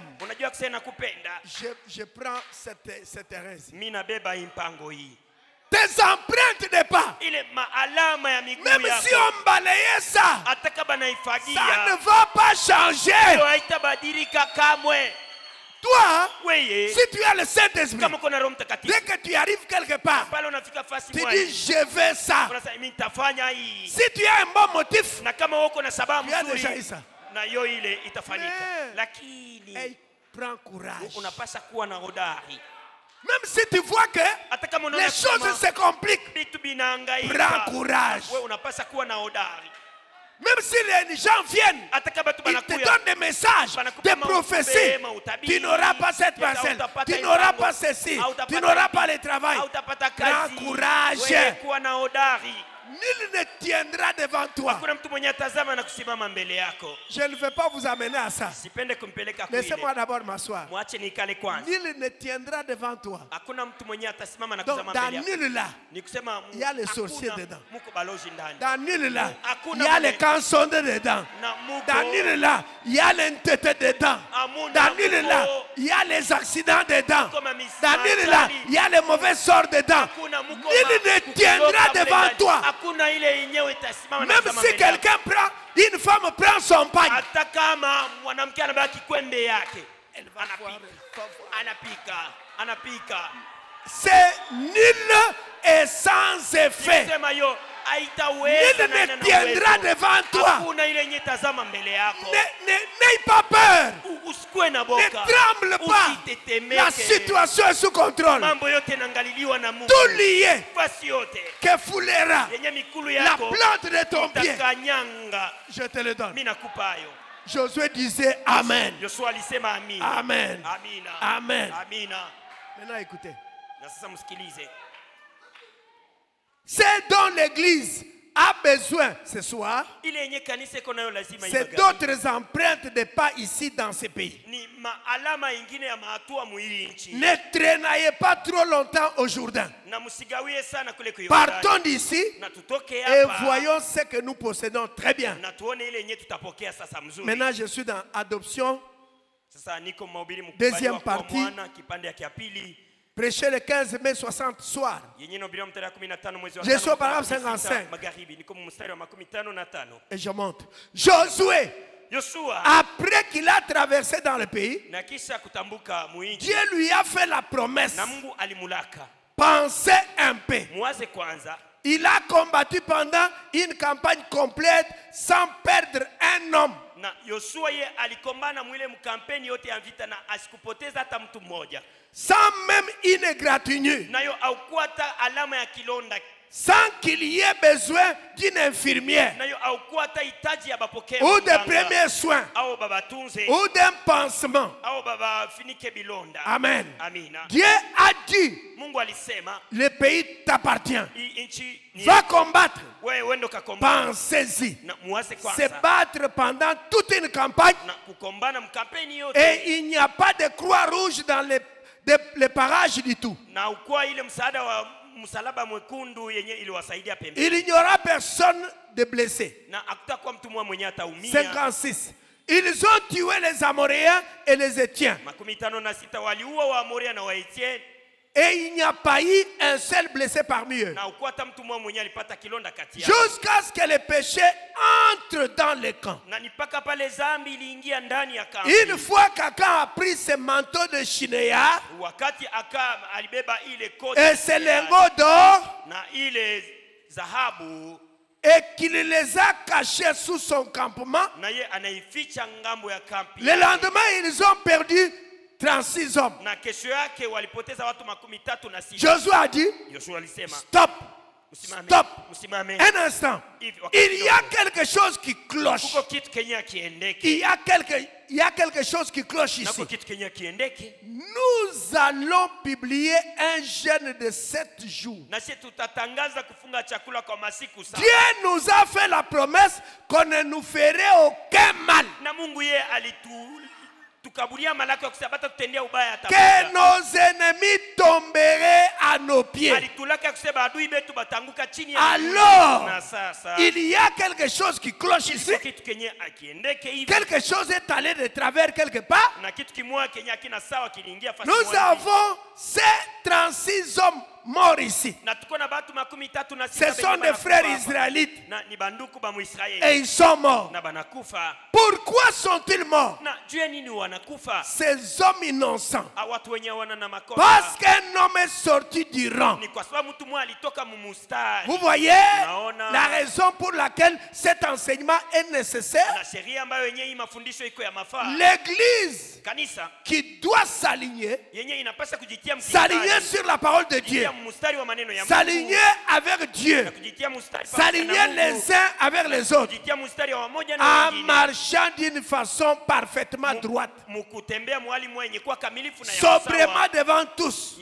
je prends cette terrain-ci. Tes empreintes de pas, même si on balayait ça, ça ne va pas changer. Toi, si tu as le Saint-Esprit, dès que tu arrives quelque part, tu dis je veux ça. Si tu as un bon motif, tu as déjà eu ça. Mais prends courage. Même si tu vois que les choses se compliquent, prends courage. Même si les gens viennent, ils te donnent des messages, des prophéties. Tu n'auras pas cette parcelle, tu n'auras pas ceci, tu n'auras pas le travail. Prends courage. Nul ne tiendra devant toi. Je ne veux pas vous amener à ça. Laissez-moi d'abord m'asseoir. Nul ne tiendra devant toi. Donc, dans nul là, il y a les sorciers dedans. Dans nul là, il y a les cançons dedans. Dans nul là, il y a l'entêté dedans. Dans nul là, il y a les accidents dedans. Dans nul là, il y a les mauvais sorts dedans. Nul ne tiendra devant toi. Même si quelqu'un prend, une femme prend son pagne, elle va c'est nul et sans effet. Nul ne tiendra devant toi. N'aie pas peur. Ne tremble pas. La situation est sous contrôle. Tout lié que foulera la plante de ton pied, je te le donne. Josué disait Amen. Amen. Amen. Maintenant écoutez. C'est dont l'Église a besoin ce soir, c'est d'autres empreintes de pas ici dans ce pays. Ne traînez pas trop longtemps au Jourdain. Partons d'ici et voyons ce que nous possédons très bien. Maintenant je suis dans adoption, deuxième partie. Prêcher le 15 mai 60 soir. Je suis au paragraphe 55. Et je monte. Josué, après qu'il a traversé dans le pays, Dieu lui a fait la promesse. Pensez un peu. Il a combattu pendant une campagne complète sans perdre un homme. Na Yoshua ye alikombana mwile mkampeni yote ya vita na asikupoteza hata mtu mmoja. Sans même une égratignure. Nayo haukuata alama ya kilonda. Sans qu'il y ait besoin d'une infirmière. Ou de premiers soins. Ou d'un pansement. Amen. Dieu a dit, le pays t'appartient. Va combattre. Pensez-y. Se battre pendant toute une campagne. Et il n'y a pas de croix rouge dans les parages du tout. Il n'y aura personne de blessé. 56. Ils ont tué les Amoréens et les Étiens. Et il n'y a pas eu un seul blessé parmi eux. Jusqu'à ce que le péché entre dans le camp. Une fois qu'Akan a pris ses manteaux de Shinéa et ses lingots d'or et qu'il les a cachés sous son campement, le lendemain ils ont perdu 36 hommes. Josué a dit, stop. Stop. Un instant. Il y a quelque chose qui cloche. Il y a quelque chose qui cloche ici. Nous allons publier un jeûne de 7 jours. Dieu nous a fait la promesse qu'on ne nous ferait aucun mal. Que nos ennemis tomberaient à nos pieds. Alors, il y a quelque chose qui cloche ici. Quelque chose est allé de travers quelque part. Nous avons ces 36 hommes morts ici. Ce sont des frères israélites. Et ils sont morts. Pourquoi sont-ils morts? Ces hommes innocents. Parce qu'un homme est sorti du rang. Vous voyez la raison pour laquelle cet enseignement est nécessaire. L'Église qui doit s'aligner sur la parole de Dieu, s'aligner avec Dieu, s'aligner les uns avec les autres, en marchant d'une façon parfaitement droite, sobrement devant tous,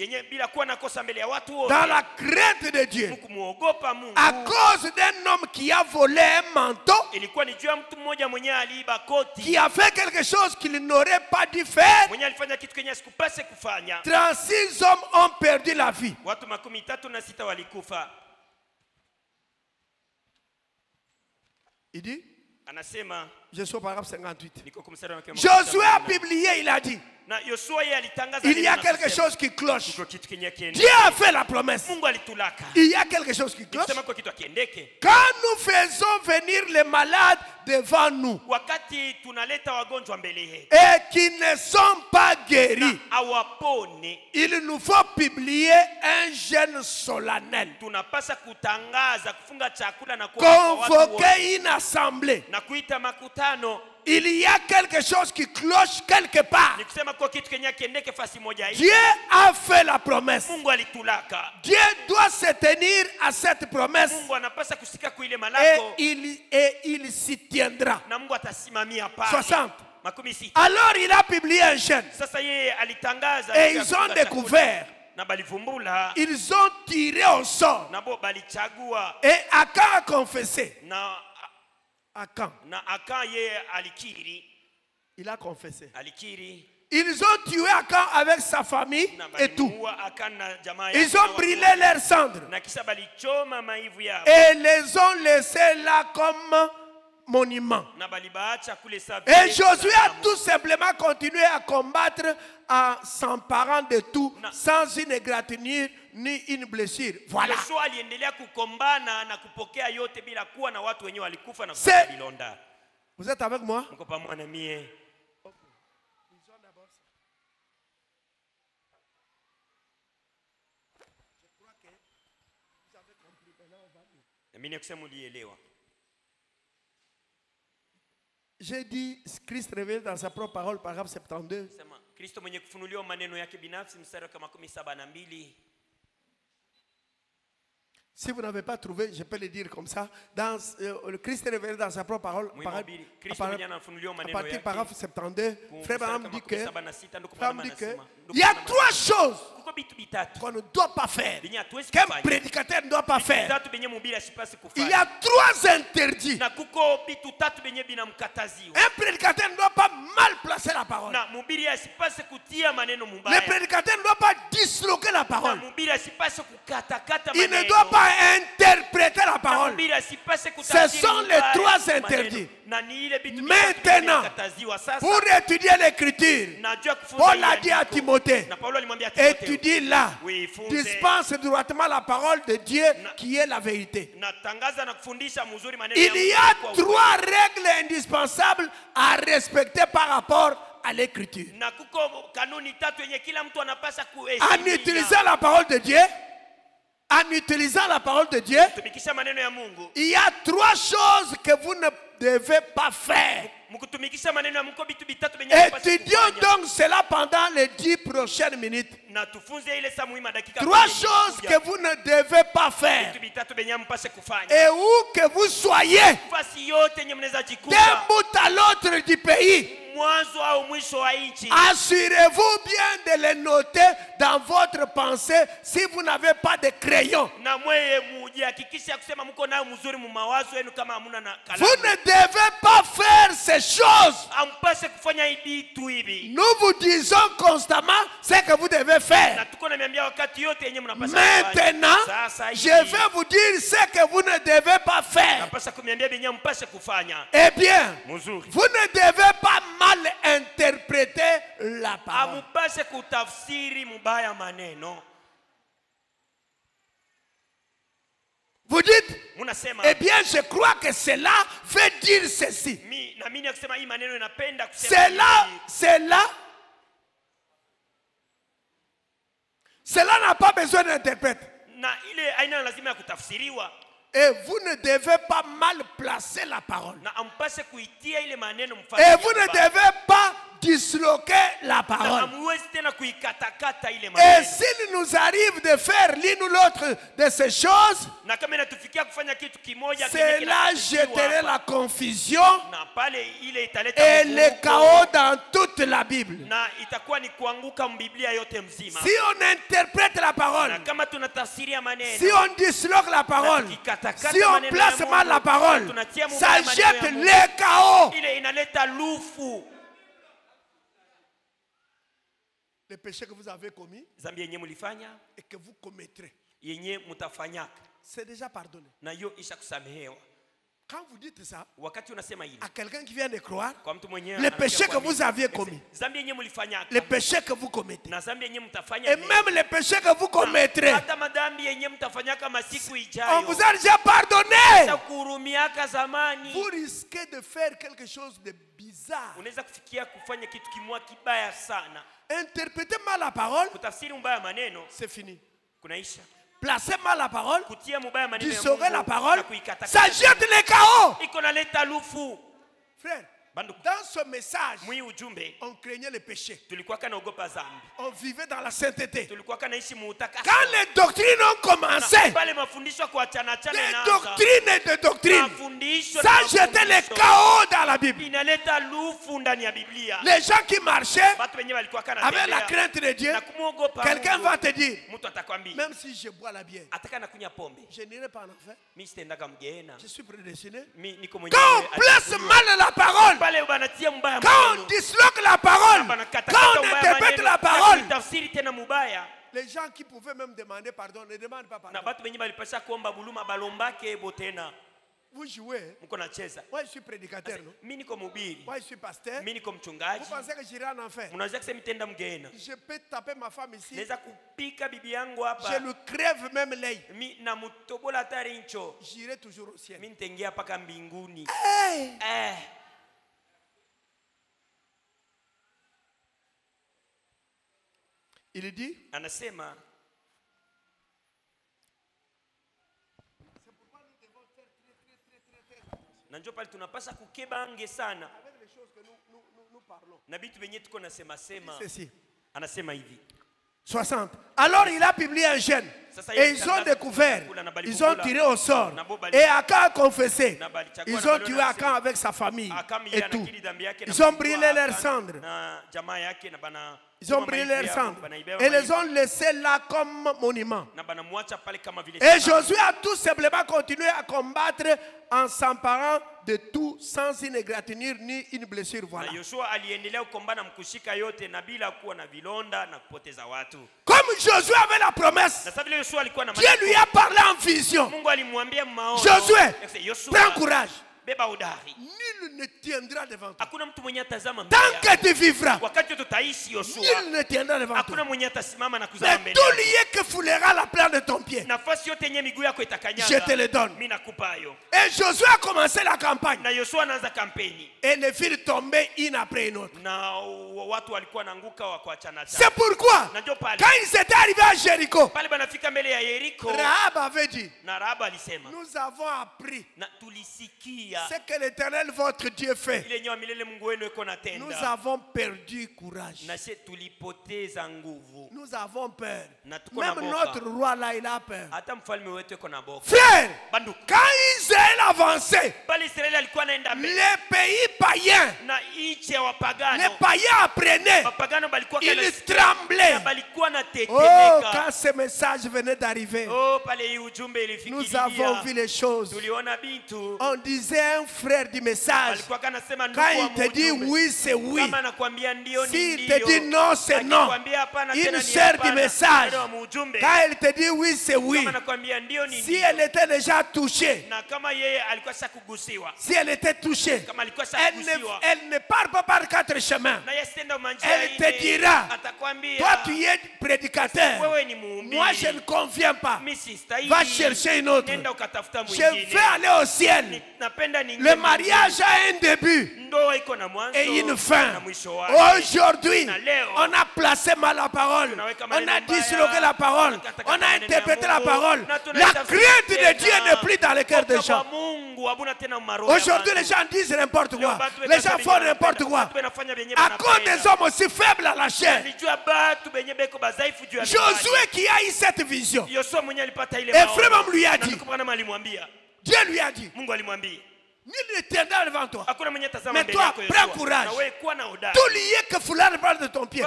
dans la crainte de Dieu, à cause d'un homme qui a volé un manteau, qui a fait quelque chose qu'il n'aurait pas dû faire. 36 hommes ont perdu la vie. Il dit, je suis au paragraphe 58. Josué a publié, il a dit, il y a quelque chose qui cloche. Dieu a fait la promesse. Il y a quelque chose qui cloche. Quand nous faisons venir les malades devant nous et qui ne sont pas guéris, il nous faut publier un jeûne solennel, convoquer une assemblée. Il y a quelque chose qui cloche quelque part. Dieu a fait la promesse. Dieu doit se tenir à cette promesse. Et il s'y tiendra. 60. Alors il a publié un jeûne. Et ils ont découvert. Ils ont tiré au sort. Et Akan a confessé. Akan. Il a confessé. Ils ont tué Akan avec sa famille et tout. Ils ont brûlé leurs cendres. Et les ont laissés là comme monument. Et Josué a tout simplement continué à combattre en s'emparant de tout, sans une égratignure ni une blessure. Voilà. Vous êtes avec moi? J'ai dit, Christ révèle dans sa propre parole, paragraphe 72. Kristo mwenye kufunuliwa maneno yake binafsi mstari wa 72. Si vous n'avez pas trouvé, je peux le dire comme ça. Dans le Christ révélé dans sa propre parole, à partir du paragraphe 72, Frère Branham dit que il y a 3 choses qu'on ne doit pas faire, qu'un prédicateur ne doit pas faire. Il y a 3 interdits. Un prédicateur ne doit pas mal placer la parole. Le prédicateur ne doit pas disloquer la parole. Il ne doit pas interpréter la parole. Ce sont les 3 interdits. Maintenant, pour étudier l'écriture, Paul a dit à Timothée, étudie là, dispense droitement la parole de Dieu qui est la vérité. Il y a 3 règles indispensables à respecter par rapport à l'écriture. En utilisant la parole de Dieu, il y a 3 choses que vous ne devez pas faire. Étudions donc cela pendant les 10 prochaines minutes. 3 choses que vous ne devez pas faire. Et où que vous soyez, d'un bout à l'autre du pays, assurez-vous bien de les noter dans votre pensée si vous n'avez pas de crayon. Vous ne devez pas faire ces choses. Nous vous disons constamment ce que vous devez faire. Maintenant, je vais vous dire ce que vous ne devez pas faire. Eh bien, vous ne devez pas mal interpréter la parole. Vous dites, eh bien, je crois que cela veut dire ceci. Cela n'a pas besoin d'interprète. Et vous ne devez pas mal placer la parole. Et vous ne devez pas disloquer la parole. Et s'il nous arrive de faire l'une ou l'autre de ces choses, cela jetterait la confusion et le chaos dans toute la Bible. Si on interprète la parole, si on disloque la parole, si on place mal la parole, ça jette le chaos. Les péchés que vous avez commis et que vous commettrez, c'est déjà pardonné. Quand vous dites ça à quelqu'un qui vient de croire, les péchés que vous aviez commis, les péchés que vous commettez, et même les péchés que vous commettrez, on vous a déjà pardonné. Vous risquez de faire quelque chose de bizarre. Interpréter mal la parole, c'est fini. Placer mal la parole, dissorer la parole, ça jette le chaos. Frère, dans ce message, on craignait le péché. On vivait dans la sainteté. Quand les doctrines ont commencé, des doctrines, ça jetait le chaos dans la Bible. Les gens qui marchaient avec la crainte de Dieu, quelqu'un va te dire, même si je bois la bière, je n'irai pas en enfer. Je suis prédestiné. Quand on place mal la parole, quand on disloque la parole, quand on interprète la parole, les gens qui pouvaient même demander pardon ne demandent pas pardon. Vous jouez. Moi je suis prédicateur. Moi je suis pasteur. Vous pensez que j'irai en enfer? Je peux taper ma femme ici. Je lui crève même l'œil. J'irai toujours au ciel. Hey. Il dit, anasema, Na njoo pale tunapasha kukebange sana. Avec les choses que nous parlons. Na bitu benye tuko nasema sema. Ceci. Anasema hivi. 60. Alors il a publié un jeûne. Et ils ont découvert. Ils ont tiré au sort. Et Akan a confessé. Ils ont tué Akan avec sa famille. Et tout. Ils ont brûlé leurs cendres. Ils ont brûlé leurs cendres. Et les ont laissés là comme monument. Et Josué a tout simplement continué à combattre en s'emparant de tout sans une égratignure ni une blessure. Voilà. Comme Josué avait la promesse, Dieu lui a parlé en vision. Josué, prends courage. Nul ne tiendra devant toi. Tant que tu vivras, nul ne tiendra devant toi. Mais tout lié que foulera la plante de ton pied, je te le donne. Et Josué a commencé la campagne. Et les villes tombaient une après une autre. C'est pourquoi, quand ils étaient arrivés à Jéricho, Rahab avait dit, nous avons appris ce que l'Éternel votre Dieu fait. Nous avons perdu courage. Nous avons peur. Même notre roi là, il a peur. Frère, quand Israël avançait, les pays païens, les païens apprenaient, ils tremblaient. Oh, quand ce message venait d'arriver, nous avons vu les choses. On disait un frère du message, quand il te dit oui, c'est oui. S'il te dit non, c'est non. Une sœur du message, quand elle te dit oui, c'est oui. Si elle était déjà touchée, si elle était touchée, elle ne part pas par quatre chemins. Elle te dira, toi tu es prédicateur, moi je ne conviens pas, va chercher une autre. Je vais aller au ciel. Le mariage a un début et une fin. Aujourd'hui, on a placé mal la parole, on a disloqué la parole, on a interprété la parole. La crainte de Dieu n'est plus dans les cœurs des gens. Aujourd'hui, les gens disent n'importe quoi. Les gens font n'importe quoi. À cause des hommes aussi faibles à la chair. Josué qui a eu cette vision, et vraiment lui a dit, Dieu lui a dit, nul ne tiendra devant toi. Mais toi, prends courage. Tout lié que foulard le bras de ton pied.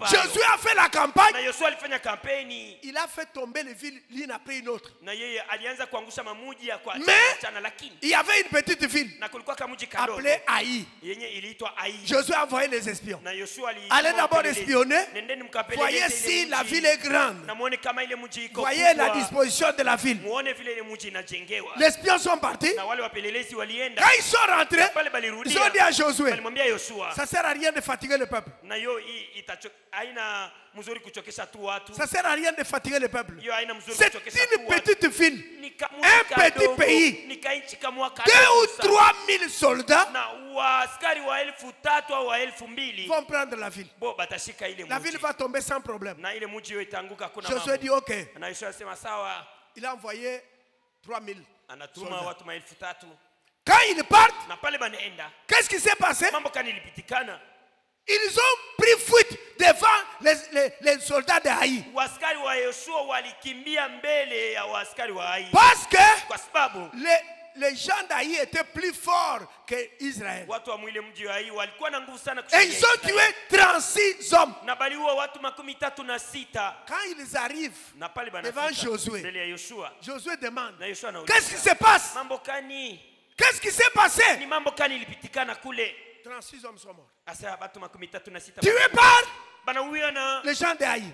Josué a fait la campagne. Il a fait tomber les villes l'une après une autre. Mais il y avait une petite ville appelée Haï. Josué a envoyé les espions. Allez d'abord espionner. Voyez si la ville est grande. Voyez la disposition de la ville. Les espions sont partis. Quand ils sont rentrés, ils ont dit à Josué, ça ne sert à rien de fatiguer le peuple. Ça ne sert à rien de fatiguer le peuple. C'est une petite ville, un petit pays, 2 ou 3 000 soldats vont prendre la ville. La ville va tomber sans problème. Josué dit ok. Il a envoyé 3 000 soldats. Quand ils partent, qu'est-ce qui s'est passé? Ils ont pris fuite devant les soldats de Haï. Parce que les gens d'Haï étaient plus forts que Israël. Et ils ont tué 36 hommes. Quand ils arrivent devant Josué, Josué demande, qu'est-ce qui se passe? Qu'est-ce qui s'est passé? 36 hommes sont morts. Tués par les gens de Haï.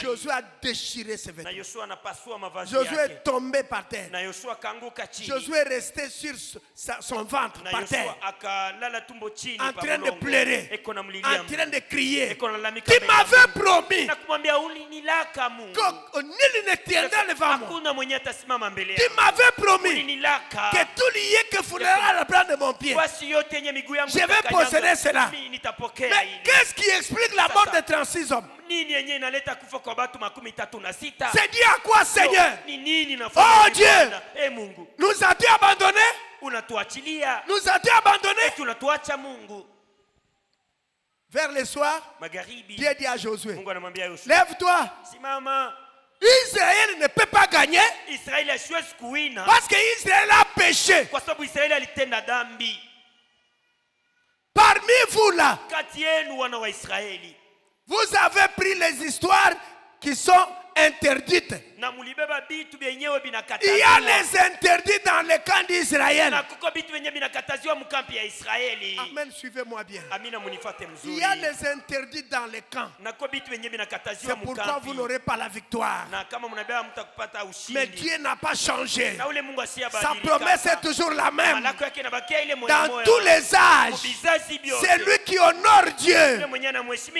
Josué a déchiré ses vêtements. Josué est tombé par terre. Josué est resté sur son ventre par terre, en train de pleurer, en train de crier. Tu m'avais promis que nul ne tiendra devant moi. Tu m'avais promis que tout lié que foulera la plante de mon pied, je vais posséder cela. Mais qu'est-ce qui explique la mort de 36 hommes? C'est dû à quoi, Seigneur? Oh Dieu, nous as-tu abandonné? Nous as-tu abandonné? Vers le soir, Dieu dit à Josué, lève-toi. Israël ne peut pas gagner parce qu'Israël a péché. Parmi vous là, vous avez pris les histoires qui sont interdites. Il y a les interdits dans le camp d'Israël. Amen, suivez-moi bien. Il y a les interdits dans le camp. C'est pourquoi vous n'aurez pas la victoire. Mais Dieu n'a pas changé. Sa promesse est toujours la même. Dans tous les âges, c'est lui qui honore Dieu,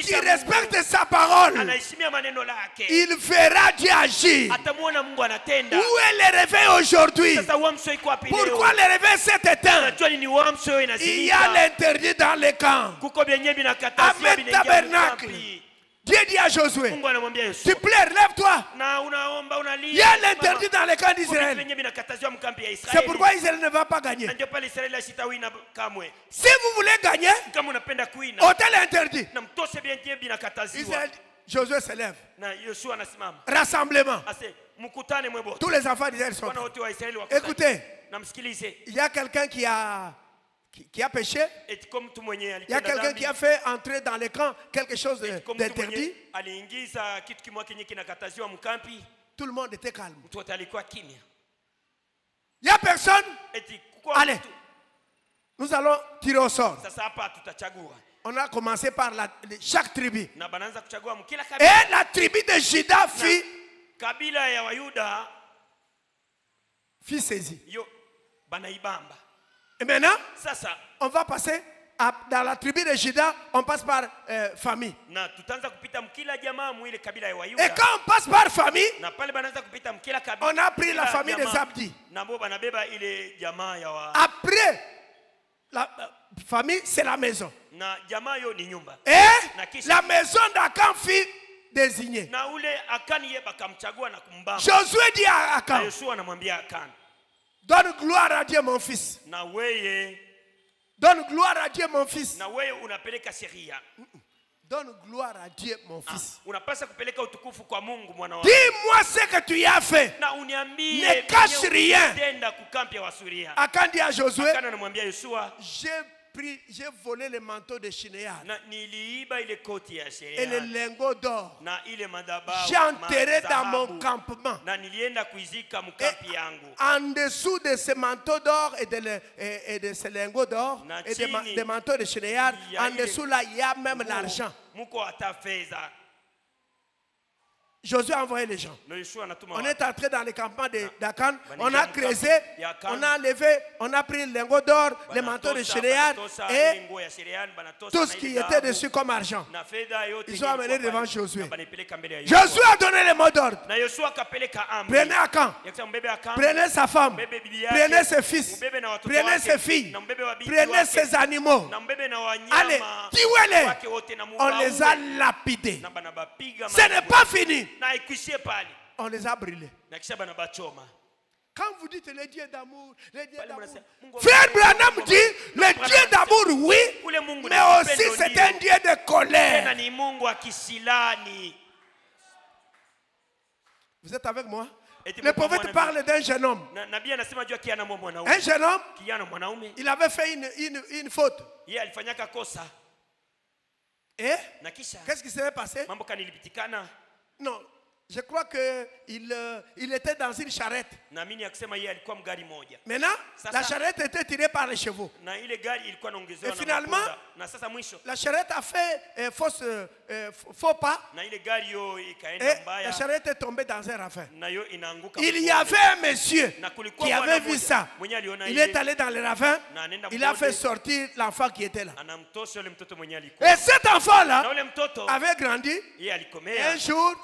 qui respecte sa parole. Il verra Dieu agir. Où est le réveil aujourd'hui? Pourquoi le réveil s'est éteint? Il y a l'interdit dans les camps. Amen, tabernacle. Dieu dit à Josué, tu pleures, lève-toi. Il y a l'interdit dans les camps d'Israël. C'est pourquoi Israël ne va pas gagner. Si vous voulez gagner, ôtez l'interdit. Israël, Josué se lève. Rassemblement. Tous les enfants d'Israël sont. Écoutez, il y a quelqu'un qui a péché. Il y a quelqu'un qui a fait entrer dans les camps quelque chose d'interdit. Tout le monde était calme. Il n'y a personne. Allez, nous allons tirer au sort. On a commencé par chaque tribu. Et la tribu de Juda fut saisie. Et maintenant, on va passer dans la tribu de Juda, on passe par famille. Et quand on passe par famille, on a pris la famille des Zabdi. Après, la famille, c'est la maison. Et la maison d'Akan fut désignée. Josué dit à Akan, donne gloire à Dieu mon fils. Donne gloire à Dieu mon fils. Donne gloire à Dieu mon fils. Dis-moi ce que tu y as fait. Ne cache rien. Akan dit à Josué, j'ai volé le manteau de Shinéar et le lingot d'or. J'ai enterré dans mon campement. Et en dessous de ce manteau d'or et de ce lingot d'or et des manteaux de Shinéar, en dessous là, il y a même l'argent. Josué a envoyé les gens. On est entré dans le campement d'Akan. On a creusé, on a enlevé, on a pris le lingot d'or, les manteaux de Shinéar et tout ce qui était dessus comme argent. Ils sont amenés devant Josué. Josué a donné le mot d'ordre. Prenez Akan, prenez sa femme, prenez ses fils, prenez ses filles, prenez ses animaux. Allez, tuez-les. On les a lapidés. Ce n'est pas fini. On les a brûlés. Quand vous dites le Dieu d'amour, Frère Branham dit le Dieu d'amour, oui, mais aussi c'est un Dieu de colère. Vous êtes avec moi? Le prophète parle d'un jeune homme. Un jeune homme, il avait fait une faute. Et qu'est-ce qui s'est passé? Non, je crois qu'il était dans une charrette. Maintenant, la charrette était tirée par les chevaux. Et finalement, la charrette a fait faux pas. Et la charrette est tombée dans un ravin. Il y avait un monsieur qui avait vu ça. Il est allé dans le ravin. Il a fait sortir l'enfant qui était là. Et cet enfant-là avait grandi. Et un jour,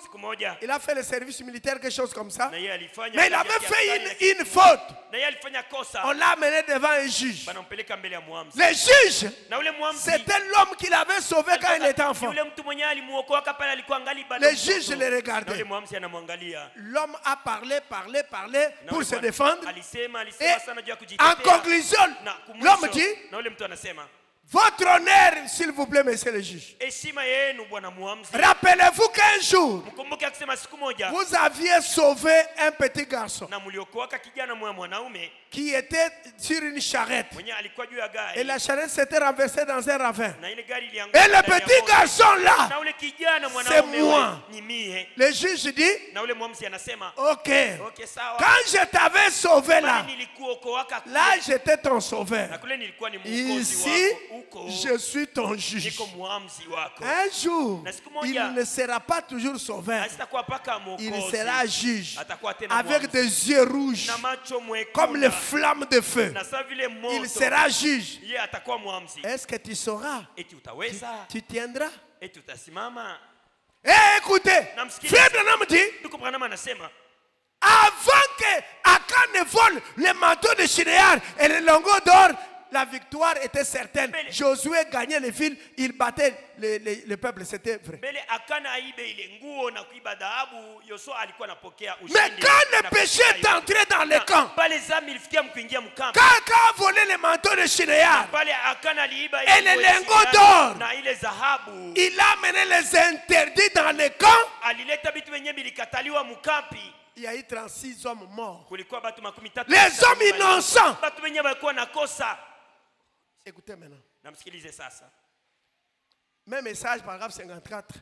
il a fait le service militaire, quelque chose comme ça. Mais il avait fait une faute. on l'a amené devant un juge. Le juge, c'était l'homme qui l'avait sauvé quand il était enfant. Le juge le regardait. L'homme a parlé pour se défendre. Et en conclusion, l'homme dit: votre honneur, s'il vous plaît, monsieur le juge. Rappelez-vous qu'un jour, vous aviez sauvé un petit garçon qui était sur une charrette. Et la charrette s'était renversée dans un ravin. Et le petit garçon là, c'est moi. Le juge dit: ok, quand je t'avais sauvé là j'étais ton sauveur. Ici, je suis ton juge. Un jour, il ne sera pas toujours sauveur. Il sera juge avec des yeux rouges comme les flammes de feu. Il sera juge. Est-ce que tu sauras? Tu tiendras? Écoutez, Frère Branham dit: avant que Akan ne vole le manteau de Shinéar et le lingot d'or, la victoire était certaine. Josué gagnait les villes, il battait le peuple, c'était vrai. Mais quand le péché est entré dans le camp, quand a volé le manteau de Shinéar et les lingots d'or, il a amené les interdits dans le camp. Il y a eu 36 hommes morts. Les hommes innocents. Écoutez maintenant. Même message, paragraphe 54.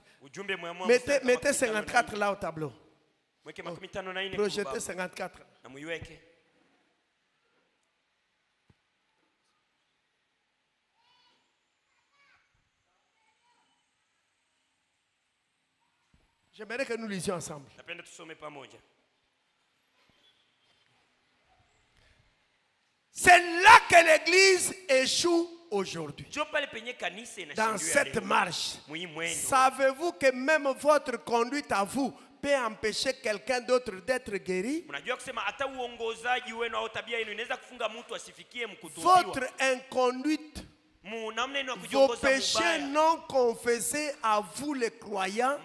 Mettez 54 là au tableau. Projetez 54. J'aimerais que nous lisions ensemble. C'est là que l'Église échoue aujourd'hui. Dans cette marche, savez-vous que même votre conduite à vous peut empêcher quelqu'un d'autre d'être guéri? Votre inconduite, vos péchés non confessés à vous les croyants,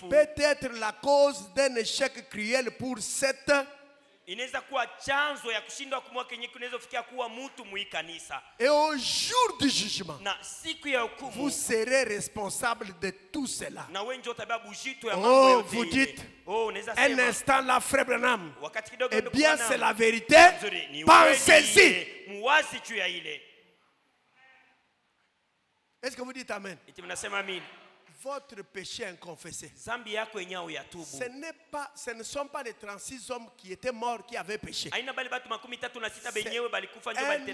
peut être la cause d'un échec cruel pour cette. Et au jour du jugement, vous serez responsable de tout cela. Oh, vous dites, un instant là, Frère Branham, eh bien c'est la vérité, pensez-y. Est-ce que vous dites amen? Votre péché inconfessé. Ce ne sont pas les 36 hommes qui étaient morts qui avaient péché. C'est un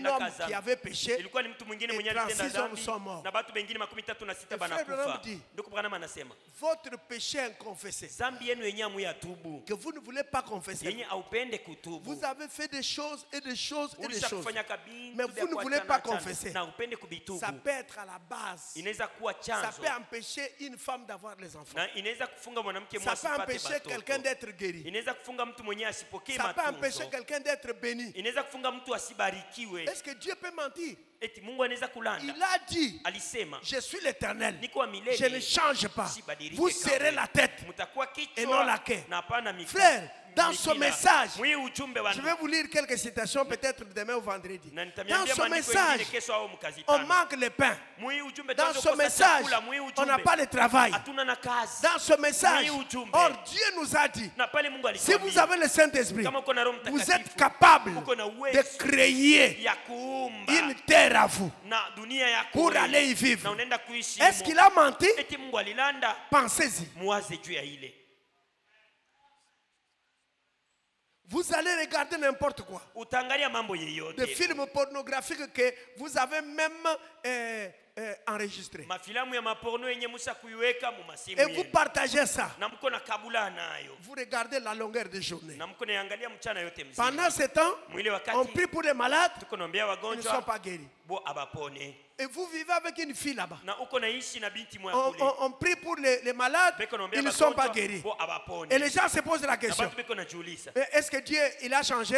homme qui avait péché et 36 hommes sont morts. Le Frère Branham dit: votre péché inconfessé que vous ne voulez pas confesser. Vous avez fait des choses et des choses et des choses, mais vous ne voulez pas confesser. Ça peut être à la base. Ça peut empêcher une femme d'avoir les enfants. Ça peut empêcher quelqu'un d'être guéri. Ça peut empêcher quelqu'un d'être béni. Est-ce que Dieu peut mentir? Il a dit: je suis l'Éternel, je ne change pas. Vous serrez la tête et non la queue. Frère, dans ce message, je vais vous lire quelques citations peut-être demain ou vendredi. Dans ce message, on manque le pain. Dans ce message, on n'a pas le travail. Dans ce message, or Dieu nous a dit: si vous avez le Saint-Esprit, vous êtes capable de créer une terre à vous pour aller y vivre. Est-ce qu'il a menti? Pensez-y. Vous allez regarder n'importe quoi. Des films pornographiques que vous avez même enregistrés. Et vous partagez ça. Vous regardez la longueur de journée. Pendant ce temps, on prie pour les malades, ils ne sont pas guéris. Et vous vivez avec une fille là-bas. On On prie pour les malades, ils ne sont pas guéris. Et les gens se posent la question. Est-ce que Dieu il a changé?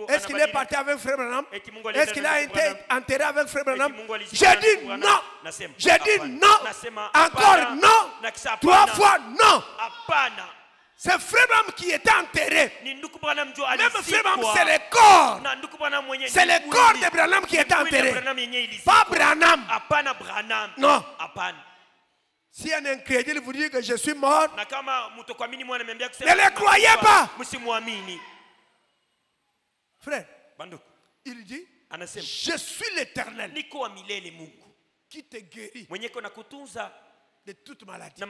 Est-ce qu'il est parti avec Frère Branham? Est-ce qu'il a été enterré avec Frère Branham? J'ai dit non. J'ai dit non. Encore non. 3 fois non. C'est Frère Branham qui était enterré. Même Frère Branham, c'est le corps. C'est le corps de Branham qui était enterré. Pas Branham. Non. Si un incrédule vous dit que je suis mort, ne le croyez pas. Frère, il dit, je suis l'Éternel qui te guérit de toute maladie.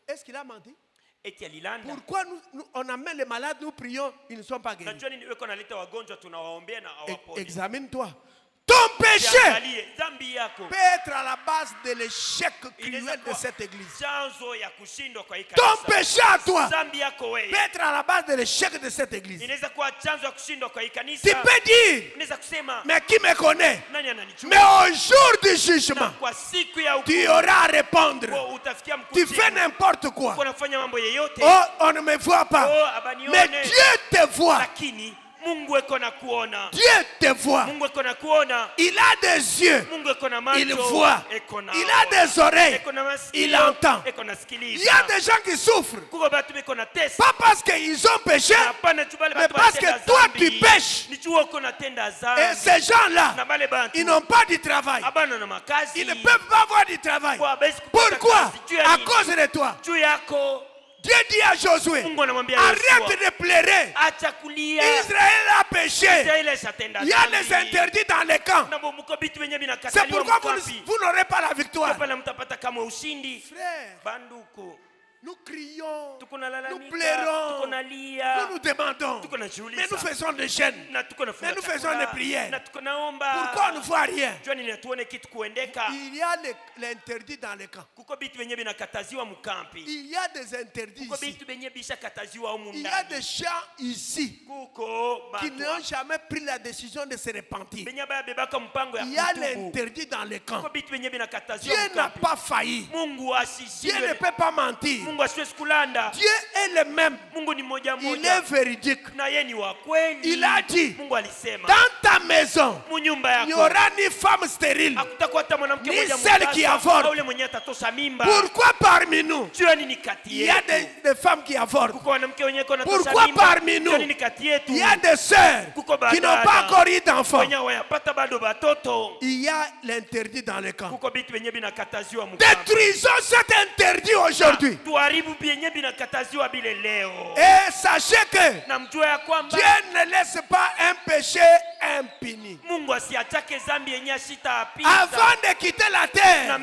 Est-ce qu'il a menti? Pourquoi on amène les malades, nous prions, ils ne sont pas guéris? Examine-toi. Ton péché peut être à la base de l'échec cruel de cette église. Ton péché à toi peut être à la base de l'échec de cette église. Tu peux dire, mais qui me connaît? Mais au jour du jugement, tu auras à répondre. Tu fais n'importe quoi. Oh, on ne me voit pas. Mais Dieu te voit. Dieu te voit. Il a des yeux. Il voit. Il a des oreilles. Il entend. Il y a des gens qui souffrent. Pas parce qu'ils ont péché, mais parce que toi tu pêches. Et ces gens-là, ils n'ont pas de travail. Ils ne peuvent pas avoir du travail. Pourquoi? À cause de toi. Dieu dit à Josué, arrête de pleurer. Israël a péché. Il y a des interdits dans les camps. C'est pourquoi vous n'aurez pas la victoire. Frère, nous crions, nous pleurons, nous nous demandons, mais nous faisons des jeûnes, mais nous faisons des prières. Pourquoi on ne voit rien? Il y a l'interdit dans les camps. Il y a des interdits ici. Il y a des gens ici qui n'ont jamais pris la décision de se repentir. Il y a l'interdit dans les camps. Dieu n'a pas failli. Dieu ne peut pas mentir. Dieu est le même. Il est véridique. Il a dit, dans ta maison, il n'y aura ni femme stérile, ni celle qui avorte. Pourquoi parmi nous, il y a des femmes qui avortent? Pourquoi parmi nous, il y a des sœurs qui n'ont pas encore eu d'enfants? Il y a l'interdit dans les camps. Détruisons cet interdit aujourd'hui. Et sachez que Dieu ne laisse pas un péché impuni. Avant de quitter la terre,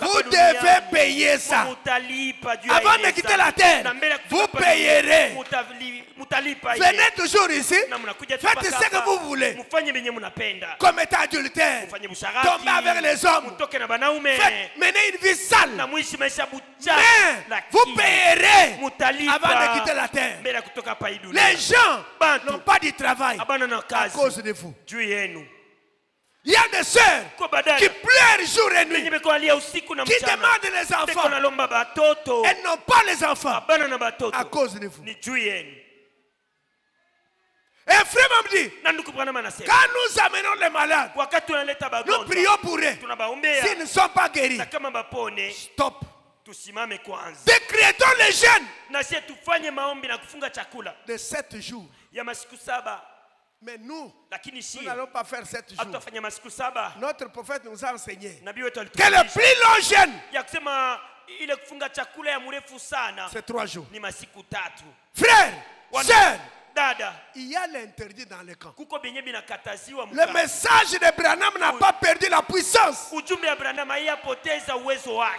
vous devez payer ça. Avant de quitter la terre, vous payerez. Venez toujours ici. Faites ce que vous voulez. Commettez adultère. Tombez avec les hommes. Menez une vie sale. Mais vous payerez avant de quitter la terre. Les gens n'ont pas de travail à cause de vous. Il y a des sœurs qui pleurent jour et nuit, qui demandent les enfants. Elles n'ont pas les enfants à cause de vous. Et frère m'a dit, quand nous amenons les malades, nous prions pour eux. S'ils ne sont pas guéris, stop. Décrétons les jeûnes de 7 jours. Mais nous n'allons pas faire 7 jours. Notre prophète nous a enseigné que le plus long jeûne, c'est 3 jours. Frère, sœur, il y a l'interdit dans les camps. Le message de Branham n'a pas perdu la puissance.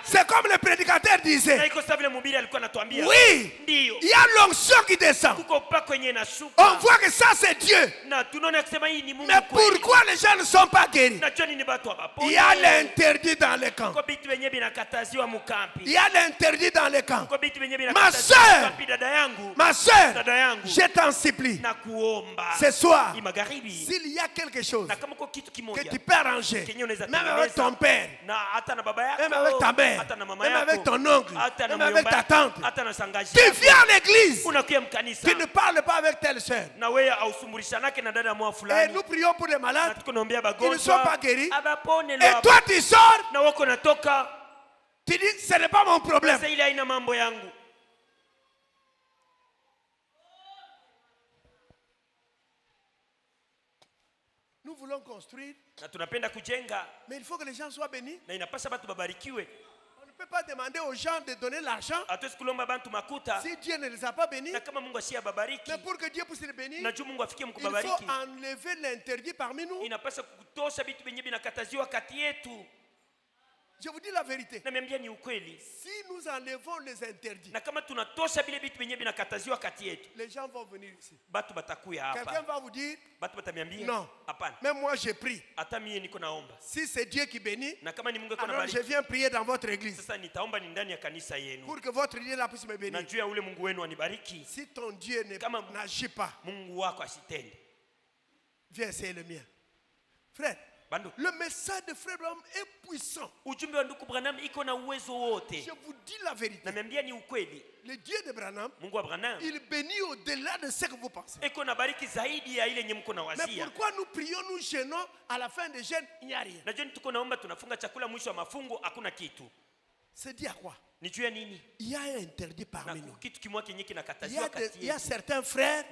C'est comme le prédicateur disait. Oui, il y a l'onction qui descend. On voit que ça c'est Dieu. Mais pourquoi les gens ne sont pas guéris? Il y a l'interdit dans les camps. Il y a l'interdit dans les camps. Ma soeur, je t'enseigne. supplie ce soir, s'il y a quelque chose que tu peux arranger, même avec ton père, même avec ta mère, même avec ton oncle, même avec ta tante, tu viens à l'église, tu ne parles pas avec telle soeur. Et nous prions pour les malades, ils ne sont pas guéris. Et toi tu sors, tu dis ce n'est pas mon problème. Nous voulons construire, mais il faut que les gens soient bénis. On ne peut pas demander aux gens de donner l'argent si Dieu ne les a pas bénis. Mais pour que Dieu puisse les bénir, il faut enlever l'interdit parmi nous. Je vous dis la vérité. Si nous enlevons les interdits, les gens vont venir ici. Quelqu'un va vous dire, non, même moi j'ai pris. Si c'est Dieu qui bénit, alors je viens prier dans votre église pour que votre Dieu puisse me bénir. Si ton Dieu n'agit pas, viens essayer le mien. Frère, le message de Frère Branham est puissant. Je vous dis la vérité. Le Dieu de Branham, il bénit au-delà de ce que vous pensez. Mais pourquoi nous prions, nous jeûnons, à la fin des jeûnes, il n'y a rien? C'est dit à quoi? Il y a un interdit parmi nous. Il y a certains frères,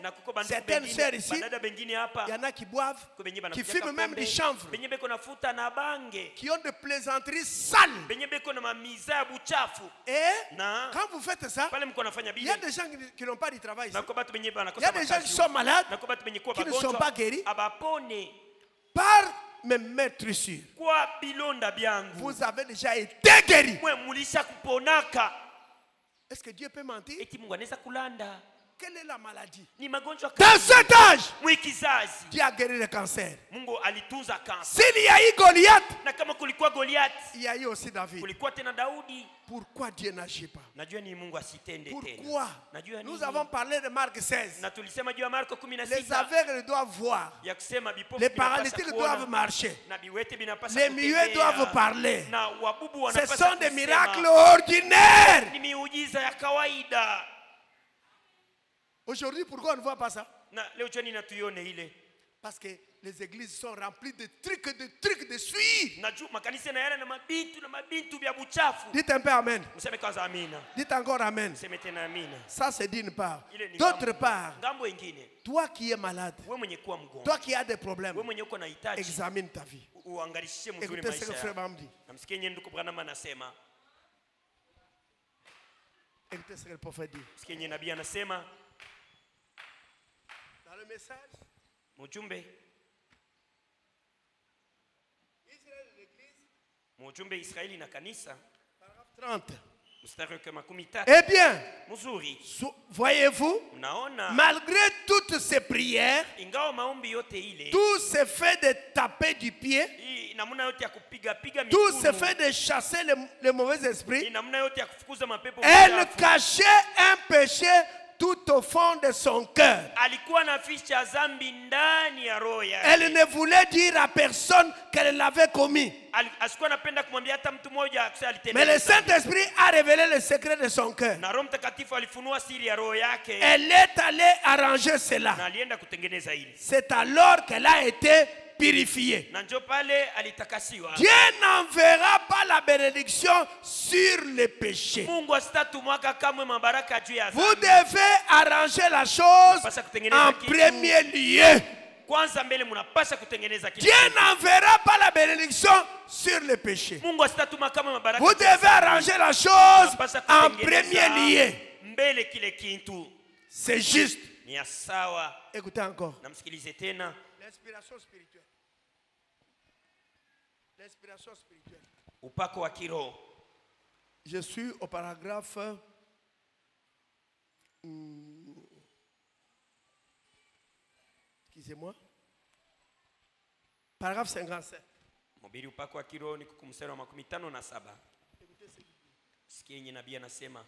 certaines sœurs ici, il y en a qui boivent, qui fument même du chanvre, qui ont des plaisanteries sales. Et quand vous faites ça, il y a des gens qui n'ont pas de travail ici. Il y a des gens qui sont malades, qui ne sont pas guéris. Par mes maîtres sûrs, vous avez déjà été guéri. Est-ce que Dieu peut mentir? Quelle est la maladie? Dans cet âge, Dieu a guéri le cancer. S'il y a eu Goliath, il y a eu aussi David. Pourquoi Dieu n'agit pas? Pourquoi? Nous avons parlé de Marc 16. Les aveugles doivent voir. Les paralytiques doivent marcher. Les muets doivent parler. Ce sont des miracles ordinaires. Aujourd'hui, pourquoi on ne voit pas ça? Parce que les églises sont remplies de trucs de suie. Dites un peu amen. Dites encore amen. Ça c'est d'une part. D'autre part, toi qui es malade, toi qui as des problèmes, examine ta vie. Écoutez ce que Frère Branham dit. Écoutez ce que le prophète dit. Dans le message, Mujumbe Israeli na kanisa, paragraphe 30. Eh bien, voyez-vous, malgré toutes ces prières, tout ce fait de taper du pied, tout ce fait de chasser les mauvais esprits, elle cachait un péché tout au fond de son cœur. Elle ne voulait dire à personne qu'elle l'avait commis. Mais le Saint-Esprit a révélé le secret de son cœur. Elle est allée arranger cela. C'est alors qu'elle a été purifiée. Dieu n'enverra pas la bénédiction sur les péchés. Vous devez arranger la chose en premier lieu. Dieu n'enverra pas la bénédiction sur les péchés. Vous devez arranger la chose en premier lieu. C'est juste. Écoutez encore. L'inspiration spirituelle. L'inspiration spirituelle. Je suis au paragraphe excusez-moi. Paragraphe 57. Mhubiri upako wa kiroho ni mstari wa 57. Sikia yenye nabii anasema.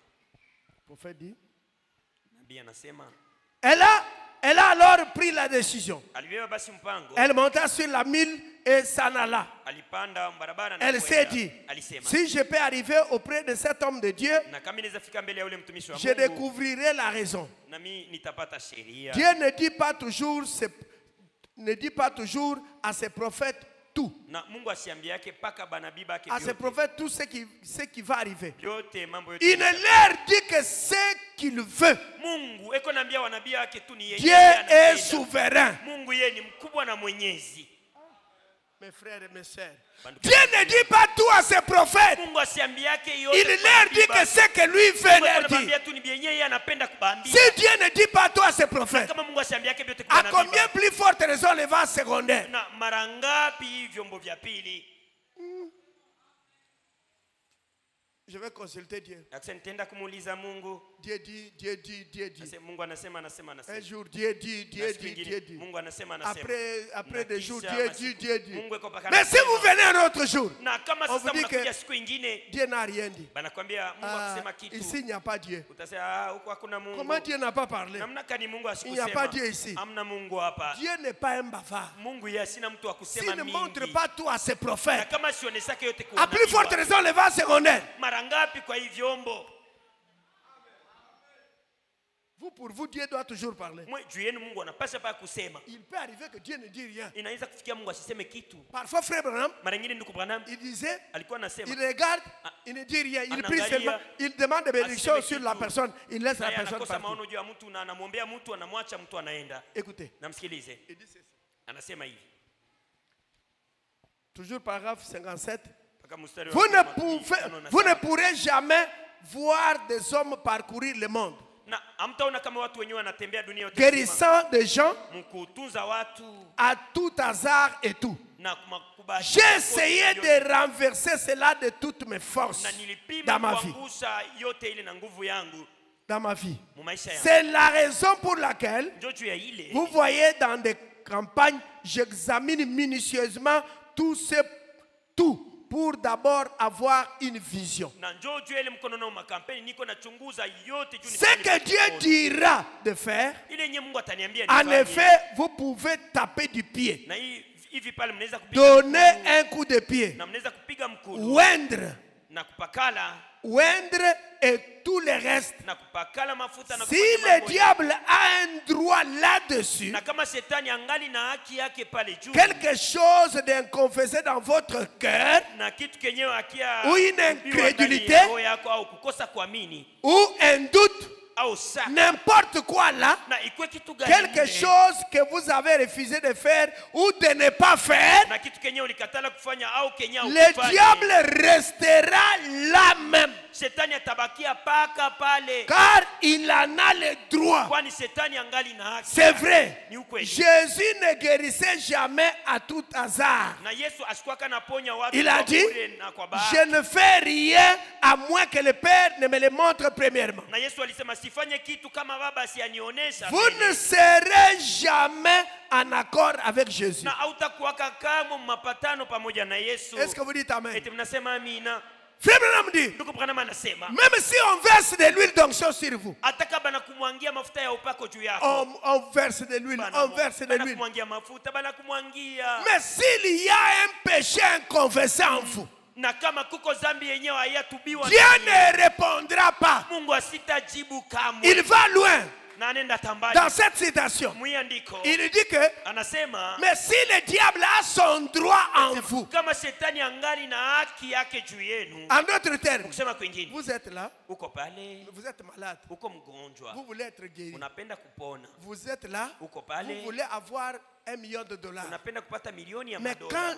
Prophète dit. Nabii anasema. Elle a elle a alors pris la décision. alibeba basi mpango, Elle monta sur la mine et s'en alla. alipanda barabara na Elle s'est kwenda. dit, Alisema, si je peux arriver auprès de cet homme de Dieu, na kama naweza fika mbele ya ule mtumishi wa je Mungu, découvrirai la raison. nami nitapata sheria. Dieu ne dit pas toujours à ses prophètes tout. Na Mungu asiambia yake paka banabii bake À ses prophètes tout ce qui va arriver. yote mambo yote. Il ne leur dit que ce qu'il veut. Mungu eko naambia wanabii wake tu ni yeye. Dieu est souverain. Mungu yeye ni mkubwa na mwenyezi. Mes frères et mes sœurs, Dieu ne dit pas tout à ses prophètes. Mungu asiambia yake yote. Il leur dit que ce que lui veut leur dire. Mungu tu ni bien yeye anapenda kubambia. Si Dieu ne dit pas tout à ses prophètes, Kama Mungu asiambia yake yote à combien plus forte raison les vases secondaires? na mara ngapi vyombo vya pili? Je vais consulter Dieu. Akisema nitaenda kumuuliza Mungu. Dieu dit, Dieu dit, Dieu dit. Mungu anasema. Un jour, Dieu dit, Dieu dit, Dieu dit. Mungu anasema. Après des jours, Dieu dit, Dieu dit. Mungu eko paka. Mais si vous venez un autre jour, na kama on sasa vous dit que mnakuja siku nyingine, Dieu n'a rien dit. banakwambia Mungu akisema kitu. Ici, il n'y a pas Dieu. Utasema huko hakuna Mungu. Comment Dieu n'a pas parlé? Namna kani Mungu asikusema. Il n'y a pas Dieu ici. Amna Mungu hapa. Dieu n'est pas un bavard. Mungu yeye sina mtu wa kusema S'il ne mingi. montre pas tout à ses Na prophètes, kama sionesake yote à plus forte raison, les vases secondaires. mara ngapi kwa hii vyombo? Pour vous, Dieu doit toujours parler. Mwe juu yenu Mungu anapasha pa kusema. Il peut arriver que Dieu ne dit rien. Inaweza kufikia Mungu asiseme kitu. Parfois, frère Branham, Mara nyingine ndugu Branham il disait, alikuwa anasema, il regarde, il ne dit rien. Il prie Anaangalia, seulement, il demande des bénédictions aseme sur la kitu. personne. Il laisse la naye personne anakosa partir. maono juu ya mtu na anamwombea mtu, anamwacha mtu anaenda. Écoutez, Namsikilize. il dit ceci. Anasema hivi. Toujours paragraphe 57. Paka mstari wa Vous ne pourrez jamais voir des hommes parcourir le monde, na hamtaona kama watu wenyewe wanatembea dunia yote guérissant des gens mkutunza watu à tout hasard et tout. na kubahatisha. J'ai essayé de renverser cela de toutes mes forces na nilipima dans ma vie. kuangusha yote ile na nguvu yangu Dans ma vie. mu maisha yangu. C'est la raison pour laquelle Ndio juu ya ile vous voyez dans des campagnes, j'examine minutieusement tout pour d'abord avoir une vision. na njoo juu ya ile mkono na makampeni niko nachunguza yote juu. Ce que Dieu dira de faire, ile yenye Mungu ataniambia en nifanye. effet, vous pouvez taper du pied, Na hivi pale mnaweza kupiga donner mkono, un coup de pied, na mnaweza kupiga mkono oindre na kupakala et tout le reste. na kupakala mafuta na Si kufanya le mambo. diable a un droit là-dessus, Na kama shetani angali na haki yake pale juu, quelque chose d'inconfessé dans votre cœur, na kitu kenyewe akia ou une incrédulité, yako au kukosa kuamini ou un doute, au shaka, n'importe quoi là, na ikwe kitu gani quelque chose que vous avez refusé de faire ou de ne pas faire, na kitu kenyewe ulikatala kufanya au kenyewe le diable restera là même, shetani atabakia paka pale, car il en a le droit. kwani shetani angali na haki. C'est vrai. Ni ukweli. Jésus ne guérissait jamais à tout hasard. Na Yesu asikuwa anaponya watu Il kwa a dit, bure na kwa bahati. je ne fais rien à moins que le Père ne me le montre premièrement. Na Yesu alisema sifanye kitu kama baba asianionyesha. Vous ne serez jamais en accord avec Jésus. Na hautakuwaka kama mapatano pamoja na Yesu. Est-ce que vous dites Amen? Eti mnasema amina. Frère Branham dit, Ndugu Branham anasema même si on verse de l'huile d'onction sur vous, hata kama nakumwangia mafuta ya upako juu yako. on verse de l'huile, on verse de l'huile. Kumwangia mafuta bana kumwangia. Mais s'il y a un péché inconfessé en vous, Na kama kuko zambi yenyewe hayatubiwa, Dieu ne répondra pas. Mungu asitajibu kamwe. Il va loin Na nenda tambali. dans cette citation. Mwiandiko Il dit que, anasema mais si le diable a son droit en vous, kama shetani angali na haki yake juu yenu, en d'autres termes, kusema kwingine, vous êtes là, uko pale, vous êtes malade, uko mgonjwa, vous voulez être guéri, unapenda kupona, vous êtes là, uko pale, vous voulez avoir $1 million. unapenda kupata milioni ya Mais madola,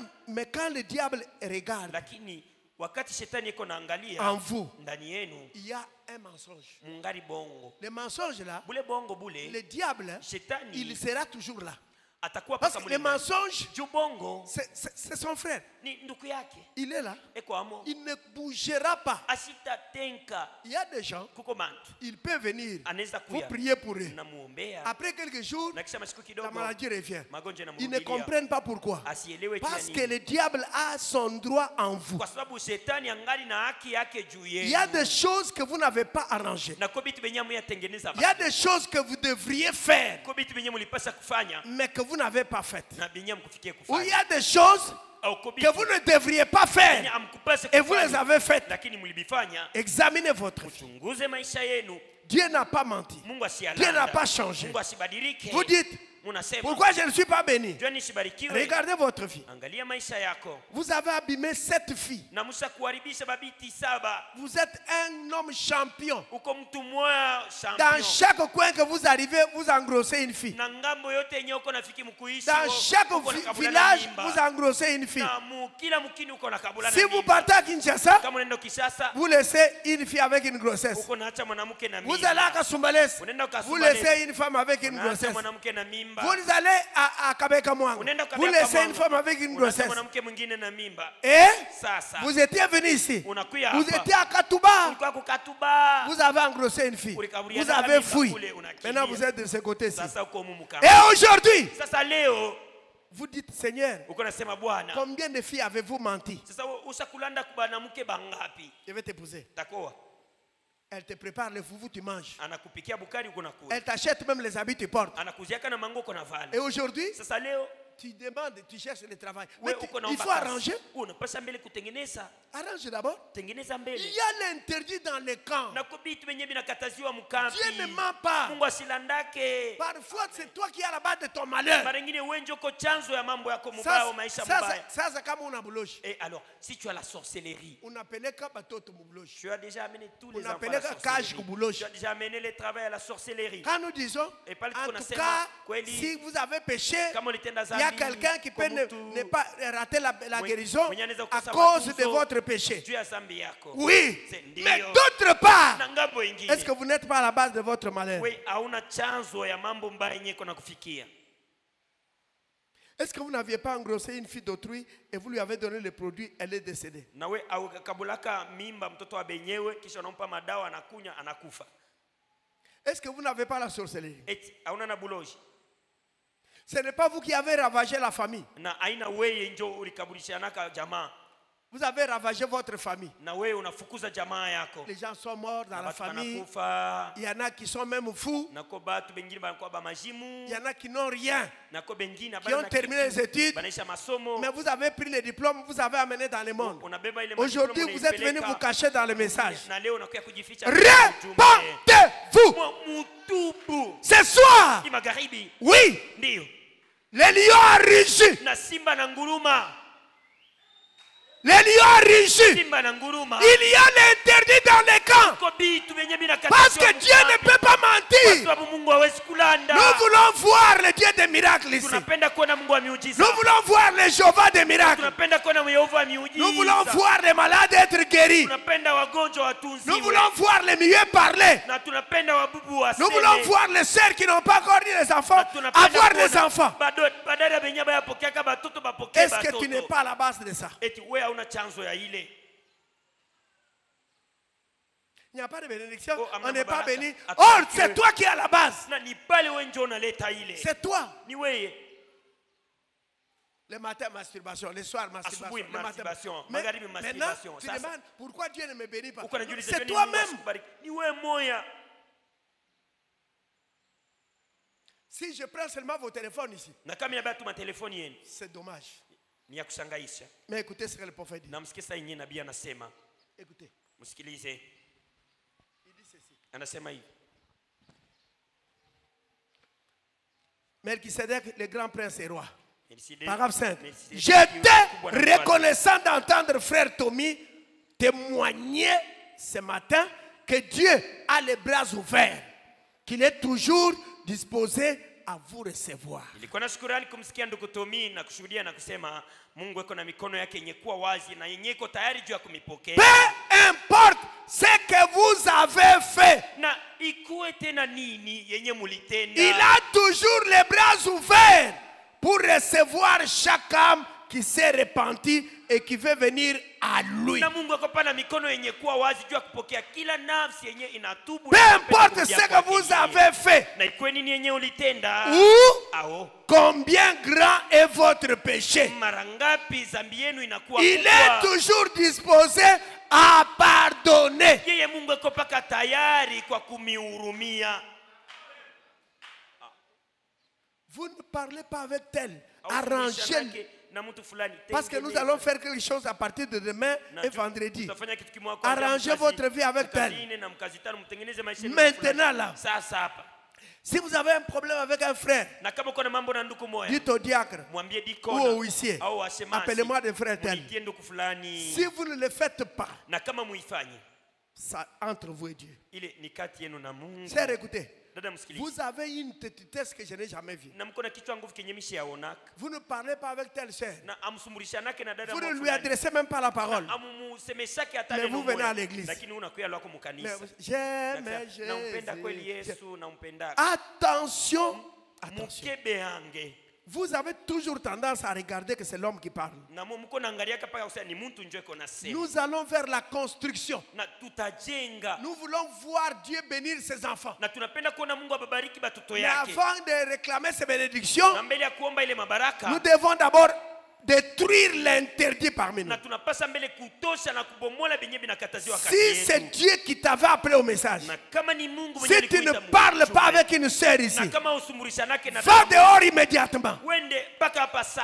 quand le diable regarde lakini wakati shetani iko naangalia en vous, ndani yenu, il y a un mensonge. mungari bongo. Le mensonge là, Bule bongo bule, le diable, shetani il sera toujours là. Parce que les mensonges, c'est son frère. Il est là. Il ne bougera pas. Il y a des gens, il peut venir. Vous priez pour eux. Après quelques jours, la maladie revient. Ils ne comprennent pas pourquoi. Parce que le diable a son droit en vous. Il y a des choses que vous n'avez pas arrangées. Il y a des choses que vous devriez faire, mais que vous n'avez pas faites. Ou il y a des choses que vous ne devriez pas faire et vous les avez faites. Examinez votre vie. Dieu n'a pas menti. Dieu n'a pas changé. Vous dites, pourquoi je ne suis pas béni? Regardez votre vie. Vous avez abîmé 7 filles. Vous êtes un homme champion. Dans chaque coin que vous arrivez, vous engrossez une fille. Dans chaque village, vous engrossez une fille. Si vous partez à Kinshasa, vous laissez une fille avec une grossesse. Vous allez à Kasumbalès, vous laissez une femme avec une grossesse. Vous allez à Kabekamouang, vous laissez une femme avec une grossesse. Et vous étiez venu ici, vous étiez à Katouba, vous avez engrossé une fille, vous avez fui. Maintenant vous êtes de ce côté-ci. Et aujourd'hui, vous dites, Seigneur, combien de filles avez-vous menti? Je vais t'épouser. Elle te prépare le foufou, tu manges. Elle t'achète même les habits, tu portes. Et aujourd'hui, tu demandes, tu cherches le travail. Mais il faut arranger. Arrange d'abord. Il y a l'interdit dans les camps. Dieu ne ment pas. Parfois, c'est toi qui es à la base de ton malheur. Ça, c'est comme on a bouloche. Et alors, si tu as la sorcellerie, tu as déjà amené tous les enfants à la sorcellerie. Tu as déjà amené les travaux à la sorcellerie. Quand nous disons, en tout cas, si vous avez péché, il y a quelqu'un qui peut ne pas rater la guérison à cause de votre péché. Oui, mais d'autre part, est-ce que vous n'êtes pas à la base de votre malheur? Est-ce que vous n'aviez pas engrossé une fille d'autrui et vous lui avez donné le produit, elle est décédée? Est-ce que vous n'avez pas la sorcellerie? Ce n'est pas vous qui avez ravagé la famille. Vous avez ravagé votre famille. Les gens sont morts dans la famille. Il y en a qui sont même fous. Il y en a qui n'ont rien, qui ont terminé les études. Mais vous avez pris les diplômes, vous avez amené dans le monde. Aujourd'hui, vous êtes venus vous cacher dans le message. Répandez-vous. Ce soir, oui, les lions a rugi. Les lions a rugi. Il y a l'interdit dans les camps. Parce que Dieu ne peut pas mentir. Nous voulons voir le Dieu des miracles ici. Nous voulons voir les Jéhovah des miracles. Nous voulons voir les malades être guéris. Nous voulons voir les muets parler. Nous voulons voir les sœurs qui n'ont pas encore eu les enfants avoir des enfants. Est-ce que tu n'es pas à la base de ça? Il n'y a pas de bénédiction, on n'est pas béni. Or, c'est toi qui es à la base. C'est toi. Le matin, masturbation. Le soir, masturbation. Maintenant, tu demandes pourquoi Dieu ne me bénit pas. C'est toi-même. Si je prends seulement vos téléphones ici, c'est dommage. Mais écoutez ce que le prophète dit. Écoutez. Il dit ceci. Melchisedec, le grand prince et roi. Paragraphe 5. J'étais reconnaissant d'entendre frère Tommy témoigner ce matin que Dieu a les bras ouverts, qu'il est toujours disposé à vous recevoir. Nilikuwa na shukrani kumsikia ndugu Tomi na kushuhudia na kusema Mungu eko na mikono yake yenye kuwa wazi na yenye iko tayari juu ya kumipokea. Peu importe ce que vous avez fait. Na ikuwe tena nini yenye mulitenda. Il a toujours les bras ouverts pour recevoir chaque âme qui s'est repentie et qui veut venir à lui. Peu importe ce que vous avez fait ou combien grand est votre péché, il est toujours disposé à pardonner. Vous ne parlez pas avec tel, arrangez-le. Parce que nous allons faire quelque chose à partir de demain et vendredi. Arrangez votre vie avec tel. Maintenant là, si vous avez un problème avec un frère, dites au diacre ou au huissier, appelez-moi des frères tel. Si vous ne le faites pas, ça entre vous et Dieu. C'est écoutez. Vous avez une petitesse que je n'ai jamais vue. Vous ne parlez pas avec telle sœur. Vous ne lui adressez même pas la parole. Mais vous venez à l'église. J'aime Jésus. Attention. Attention. Vous avez toujours tendance à regarder que c'est l'homme qui parle. Nous allons vers la construction. Nous voulons voir Dieu bénir ses enfants. Mais avant de réclamer ces bénédictions, nous devons d'abord détruire l'interdit parmi nous. Si c'est Dieu qui t'avait appelé au message, si tu ne parles pas avec une sœur ici, va dehors immédiatement.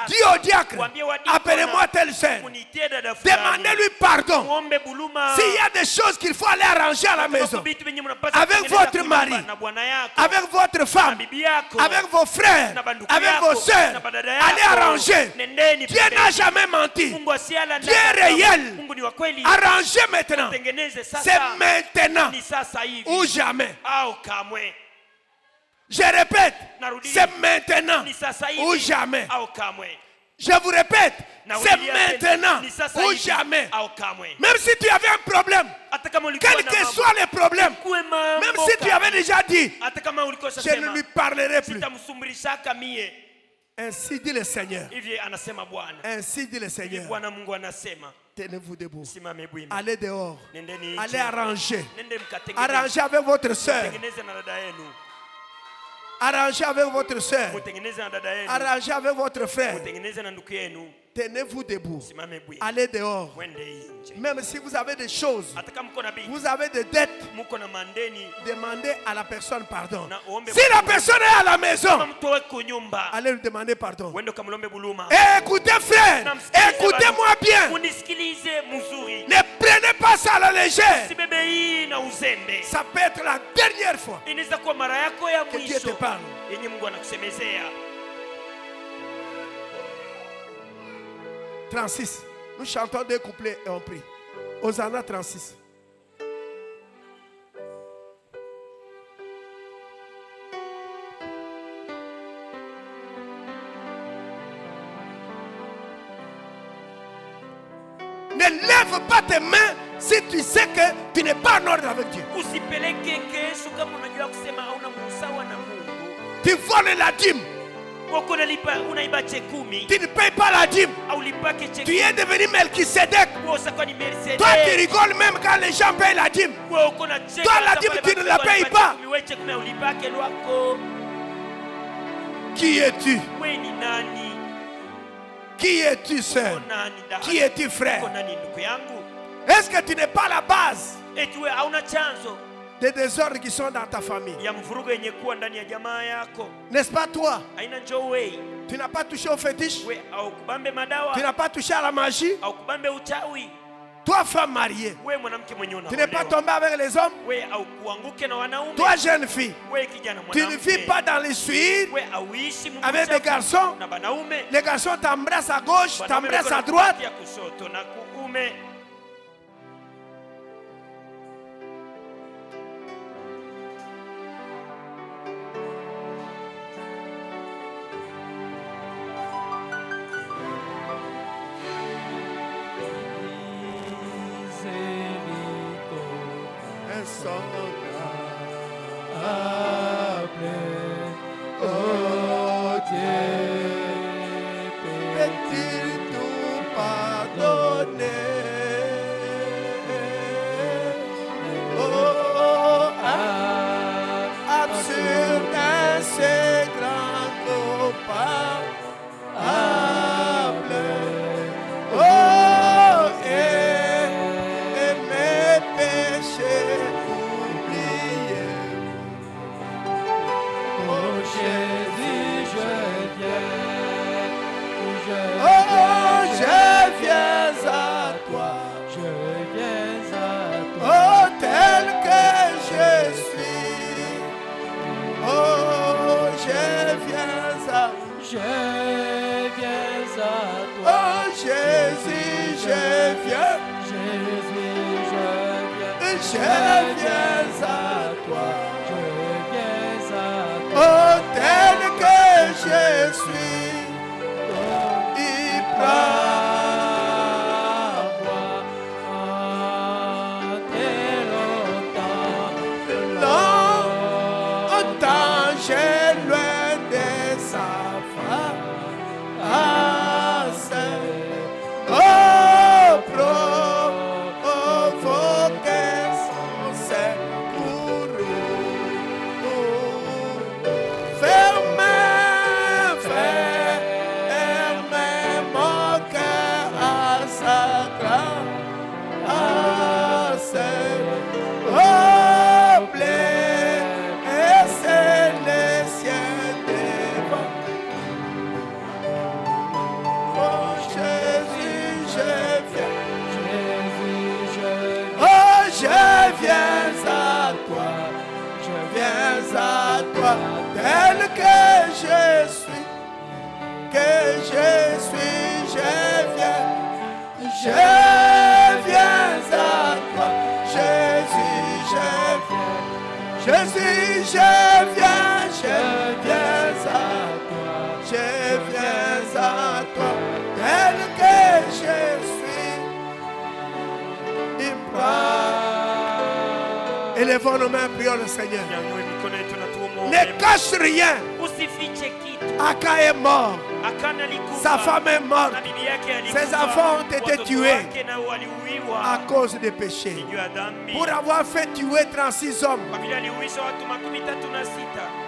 Dis au diacre, appelez-moi telle sœur. Demandez-lui pardon. S'il y a des choses qu'il faut aller arranger à la maison, avec votre mari, avec votre femme, avec vos frères, avec vos sœurs, allez arranger. Dieu n'a jamais menti. Dieu est réel. Arrangez maintenant. C'est maintenant ou jamais. Je répète, c'est maintenant ou jamais. Je vous répète, c'est maintenant ou jamais. Même si tu avais un problème, quel que soit le problème, même si tu avais déjà dit, je ne lui parlerai plus. Ainsi dit le Seigneur. Ainsi dit le Seigneur. Tenez-vous debout. Allez dehors. Allez arranger. Arrangez avec votre soeur. Arrangez avec votre soeur. Arrangez avec votre frère. Tenez-vous debout. Allez dehors. Même si vous avez des choses, vous avez des dettes, demandez à la personne pardon. Si la personne est à la maison, allez lui demander pardon. Écoutez frère, écoutez-moi bien. Ne prenez pas ça à la légère. Ça peut être la dernière fois que Dieu te parle. 36. Nous chantons deux couplets et on prie. Hosanna 36. Ne lève pas tes mains si tu sais que tu n'es pas en ordre avec Dieu. Tu voles la dîme. Tu ne payes pas la dîme. Tu es devenu Melchisedec. Toi tu rigoles même quand les gens payent la dîme. Toi la dîme tu ne la payes pas. Qui es-tu? Qui es-tu sœur? Qui es-tu frère? Est-ce que tu n'es pas la base des désordres qui sont dans ta famille? N'est-ce pas toi? Tu n'as pas touché au fétiche? Tu n'as pas touché à la magie? Toi femme mariée, tu n'es pas tombé avec les hommes? Toi jeune fille, tu ne vis pas dans les suites avec des garçons? Les garçons t'embrassent à gauche, t'embrassent à droite. Oh Dieu. je viens à toi. Oh Jésus, je viens. Jésus, je viens. Je viens à toi. Je viens à toi. Oh, tel que je suis, il prend. J'ai loin de sa face. Oh, provoquer son secours. Fermez mon cœur à sa grâce. Oh, je viens à toi, tel que je suis, je viens à toi, Jésus, je viens à toi, tel que je suis, il prend. Élevons nos mains, prions le Seigneur. Ne cache rien. Aka est mort. Sa femme est morte. Ses enfants ont été tués à cause des péchés. Pour avoir fait tuer 36 hommes.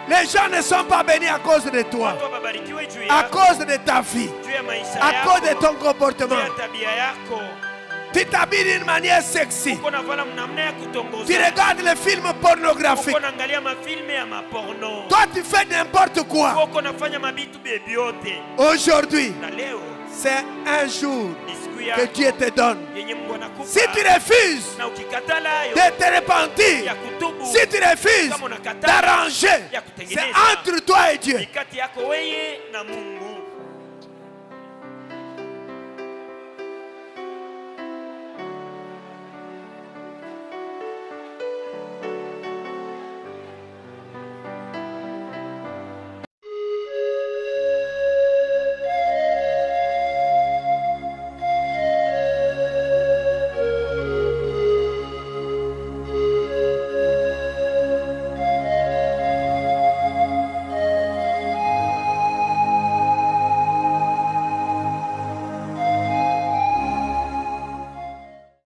Les gens ne sont pas bénis à cause de toi. À cause de ta vie. À cause de ton comportement. Tu t'habilles d'une manière sexy. Tu regardes les films pornographiques. Toi, tu fais n'importe quoi. Aujourd'hui, c'est un jour que Dieu te donne. Si tu refuses de te repentir, si tu refuses d'arranger, c'est entre toi et Dieu.